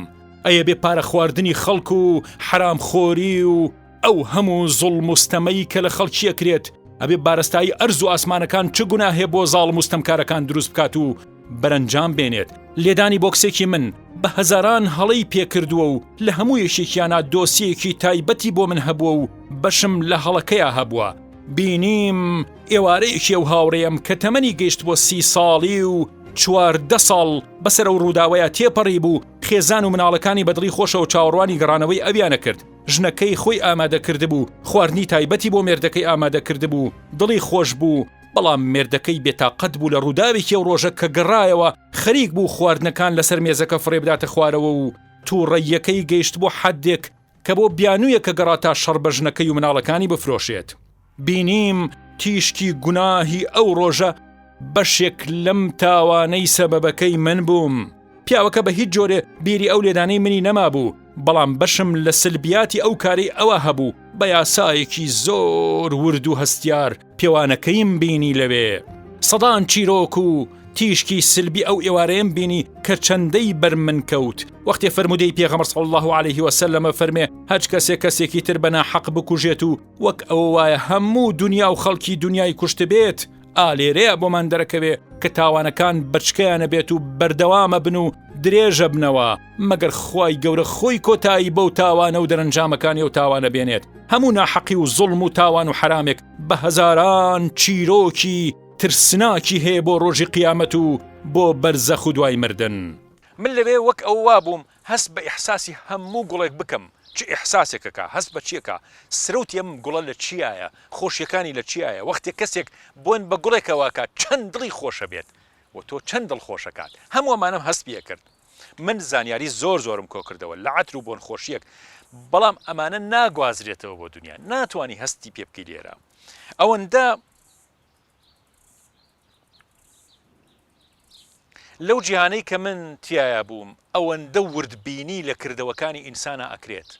ئەیە بێ پارە خواردنی خەڵک و حرامخۆری و ئەو هەموو زوڵم و ستەمەی کە لە خەڵکی ئەکرێت ئەبێ بارستایی ئەرز و ئاسمانەکان چ گوناهێ بۆ زاڵم و ستەمکارەکان دروست بکات و بەرەنجام بێنێت لێدانی بۆکسێکی من بە هەزاران هەڵەی پێکردووە و لە هەموو یەکێکیانە دۆسیەکی تایبەتی بۆ من هەبووە و بەشم لە هەڵەکەیە هەبووە بینیم ئێوارەیەکی ئەو هاوڕێم کە تەمەنی گەیشت بۆ 30 ساڵی و 14 ساڵ بەسەر ئەو ڕووداوەیە تێپەڕی بوو خێزان و مناڵەکانی بەدڵی خۆشە و چاوەڕوانی گەڕانەوەی ئەویانە کرد ژنەکەی خۆی ئامادە کرده بوو خواردنی تایبەتی بۆ مێردەکەی ئامادە کرده بوو دڵی خۆش بوو بەڵام مێردەکەی بێتاقەت بوو لە ڕووداوێکی ئەو ڕۆژە کە گەڕایەوە خەریک بوو خواردنەکان لەسەر مێزەکە فڕێبداتە خوارەوە و تووڕەیەکەی گەیشت بۆ حەدێک کە بۆ بیانوویە کە گەڕاتا شەڕ بە ژنەکەی و مناڵەکانی بفرۆشێت بینیم تیشکی گوناهی ئەو ڕۆژە بەشێک لەم تاوانەی سەبەبەکەی من بووم پیاوەکە بە هیچ جۆرێ بیری ئەو لێدانەی منی نەما بوو بەڵام بەشم لە سلبیاتی ئەو کاری ئەوە هەبوو بە یاسایەکی زۆر ورد و هەستیار پێوانەکەیم بینی لەوێ سەدان چیرۆک و تیشکی سلبی ئەو ئێوارەیەم بینی کە چەندەی بەر من کەوت وەختێ فەرمودەی پێغەمبەر صلی الله عليه وسلم فەرمێ هەچ کەسێکی تر بە ناحەق بکوژێت و وەک ئەوە وایە هەموو دنیا و خەڵکی دنیای کوشت بێت ئالێرەیە بۆمان دەرەکەوێ کە تاوانەکان بەچکەیانە بێت و بەردەوامە بن و درێژە بنەوە مەگەر خوای گەورە خۆی کۆتایی بەو تاوانە و دەرەنجامەکانی و تاوانە بێنێت هەموو ناحەقی و زوڵم و تاوان و حرامێک بە هەزاران چیرۆکی ترسناکی هەیە بۆ ڕۆژی قیامەت و بۆ بەرزەخ و دوای مردن من لەوێ وەک ئەو وابووم هەست بە ئیحساسی هەموو گوڵێک بکەم چ ئیحساسێکەکە هەست بە چیەکە سرەوتی ئەم گوڵە لە چیایە خۆشیەکانی لە چیایە وەختێک کەسێک بۆن بە گوڵێکەوەکە چەند دڵی خۆشە بێت و تۆ چەند دڵ خۆشەکات هەمووەمانم هەست پێ کرد من زانیاری زۆرم کۆ کردەوە لە عەتر و بۆن خۆشیەک بەڵام ئەمانە ناگوازرێتەوە بۆ دنیا ناتوانی هەستی پێ بکەی لێرە ئەوەندە لەو جیهانەی کە من تایە بووم ئەوەندە وردبینی لە کردەوەکانی ئینسانە ئەکرێت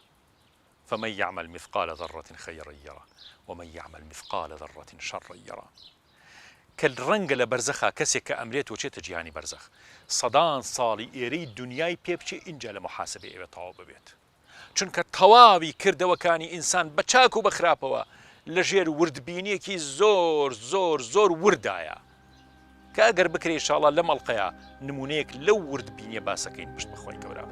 فمن يعمل مثقال ذرة خيرا يرى ومن يعمل مثقال ذرة شرا يرى کە ڕەنگە لە بەرزەخا کەسێک کە ئەمرێت وچێتە جیهانی بەرزەخ سەدان ساڵی ئێرەی دنیای پێ بچێ اینجا لە محاسبە ئێوە تەواو ببێت چونکە تەواوی کردەوەکانی ئینسان بە چاک و بە خراپەوە لەژێر وردبینیەکی زۆر زۆر زۆر وردایە کە ئەگەر بکرێ ئینشاڵڵا لەم ئەڵقەیە نمونەیەک لەو وردبینیە باسەکەین پشت بەخۆی گەورە.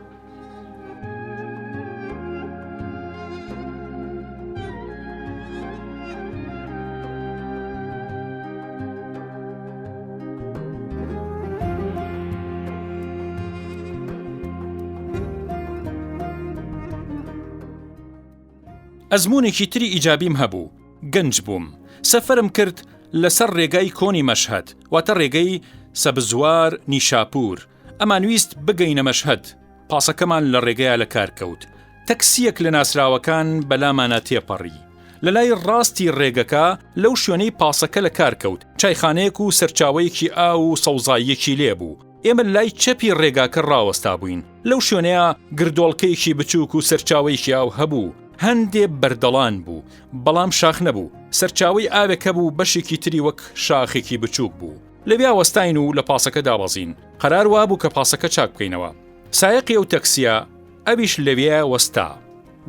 ئەزمونێکی تری ئیجابیم هەبوو گەنج بووم سەفەرم کرد لەسەر ڕێگای کۆنی مەشهەد واتە ڕێگەی سەبزوار نیشاپور ئەمانویست بگەینە مەشهەد پاسەکەمان لە ڕێگەیە لە کار کەوت تەکسیەک لە ناسراوەکان بەلامانە تێپەڕی لە لای ڕاستی ڕێگەکە لەو شوێنەی پاسەکە لە کار کەوت چایخانەیەک و سەرچاوەیەکی ئاو و سەوزاییەکی لێبوو ئێمە لای چەپی ڕێگاکە ڕاوەستا بووین لەو شوێنەیە گردۆڵکەیەکی بچووک و سەرچاوەیەکی ئاو هەبوو هەندێ بەردەڵان بوو بەڵام شاخ نەبوو سەرچاوی ئاوێکە بوو بەشێکی تری وەک شاخێکی بچووک بوو لەویا وەستاین و لە پاسەکە دابەزین قەرار وابوو کە پاسەکە چاک بکەینەوە سایەقی ئەو تەکسیە ئەویش لەوێ وەستا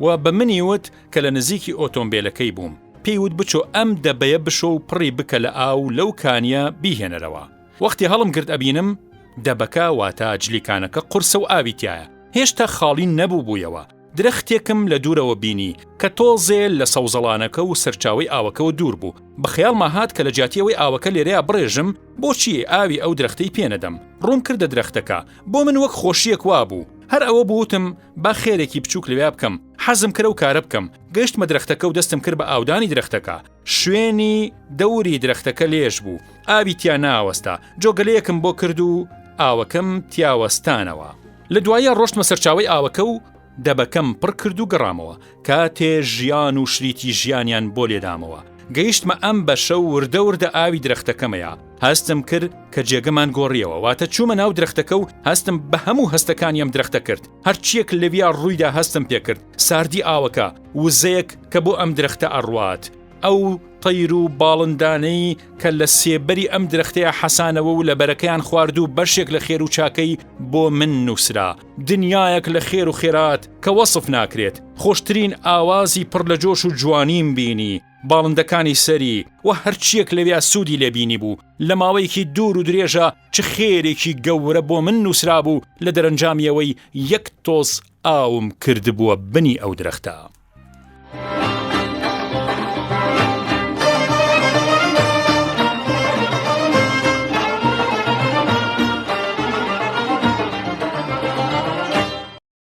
و بە منی وت کە لە نزیکی ئۆتۆمبیلەکەی بووم پێی وت بچۆ ئەم دەبەیە بشۆ و پڕی بکە لە ئاو لەو کانیە بیهێنەرەوە وەختی هەڵم گرت ئەبینم دەبەکە واتە جلیکانەکە قورسە و ئاوی تایە هێشتا خاڵی نەبوو بوویەوە درەختێکم لە دوورەوە بینی کە تۆزێ لە سەوزەڵانەکە و سەرچاوی ئاوەکەەوە دوور بوو بەخەیاڵما هات کە لە جاتیەوەی ئاوەکە لێرەیە بڕێژم بۆچی ئاوی ئەو درەختەی پێنەدەم ڕوون کردە درەختەکە بۆ من وەک خۆشیەک وابوو هەر ئەوە بووتم با خێرێکی بچووک لەوێ بکەم حەزم کرە و کارە بکەم گەشتمە درەختەکە و دەستم کرد بە ئاودانی درەختەکە شوێنی دەوری درەختەکە لێش بوو ئاوی تیا ناوەستا جۆگەلەیەکم بۆ کرد و ئاوەکەم تیاوەستانەوە لە دوایە ڕۆشتمە سەرچاوی ئاوەکە و دەبەکەم پڕ کرد و گەڕامەوە کاتێ ژیان و شریتی ژیانیان بۆ لێدامەوە گەیشتمە ئەم بەشە و وردە وردە ئاوی درەختەکەمەیە هەستم کرد کە جێگەمان گۆڕیەوە واتە چوومە ناو درەختەکە و هەستم بە هەموو هەستەکانیم درەختە کرد هەرچیەک لەویا ڕوویدا هەستم پێ کرد ساردی ئاوەکە وزەیەک کە بۆ ئەم درەختە ئەڕوات ئەو تەیر و باڵندانەی کە لە سێبەری ئەم درەختەیە حەسانەوە و لە بەرەکەیان خوارد و بەشێک لە خێر و چاکەی بۆ من نووسرا دنیایەک لە خێر و خێرات کە وەسف ناکرێت خۆشترین ئاوازی پڕ لە جۆش و جوانیم بینی باڵندەکانی سەری و هەرچیەک لەویا سوودی لێبینی بوو لە ماوەیەکی دوور و درێژە چ خێرێکی گەورە بۆ من نووسرا بوو لە دەرەنجامیەوەی یەک تۆز ئاوم کردبووە بنی ئەو درەختە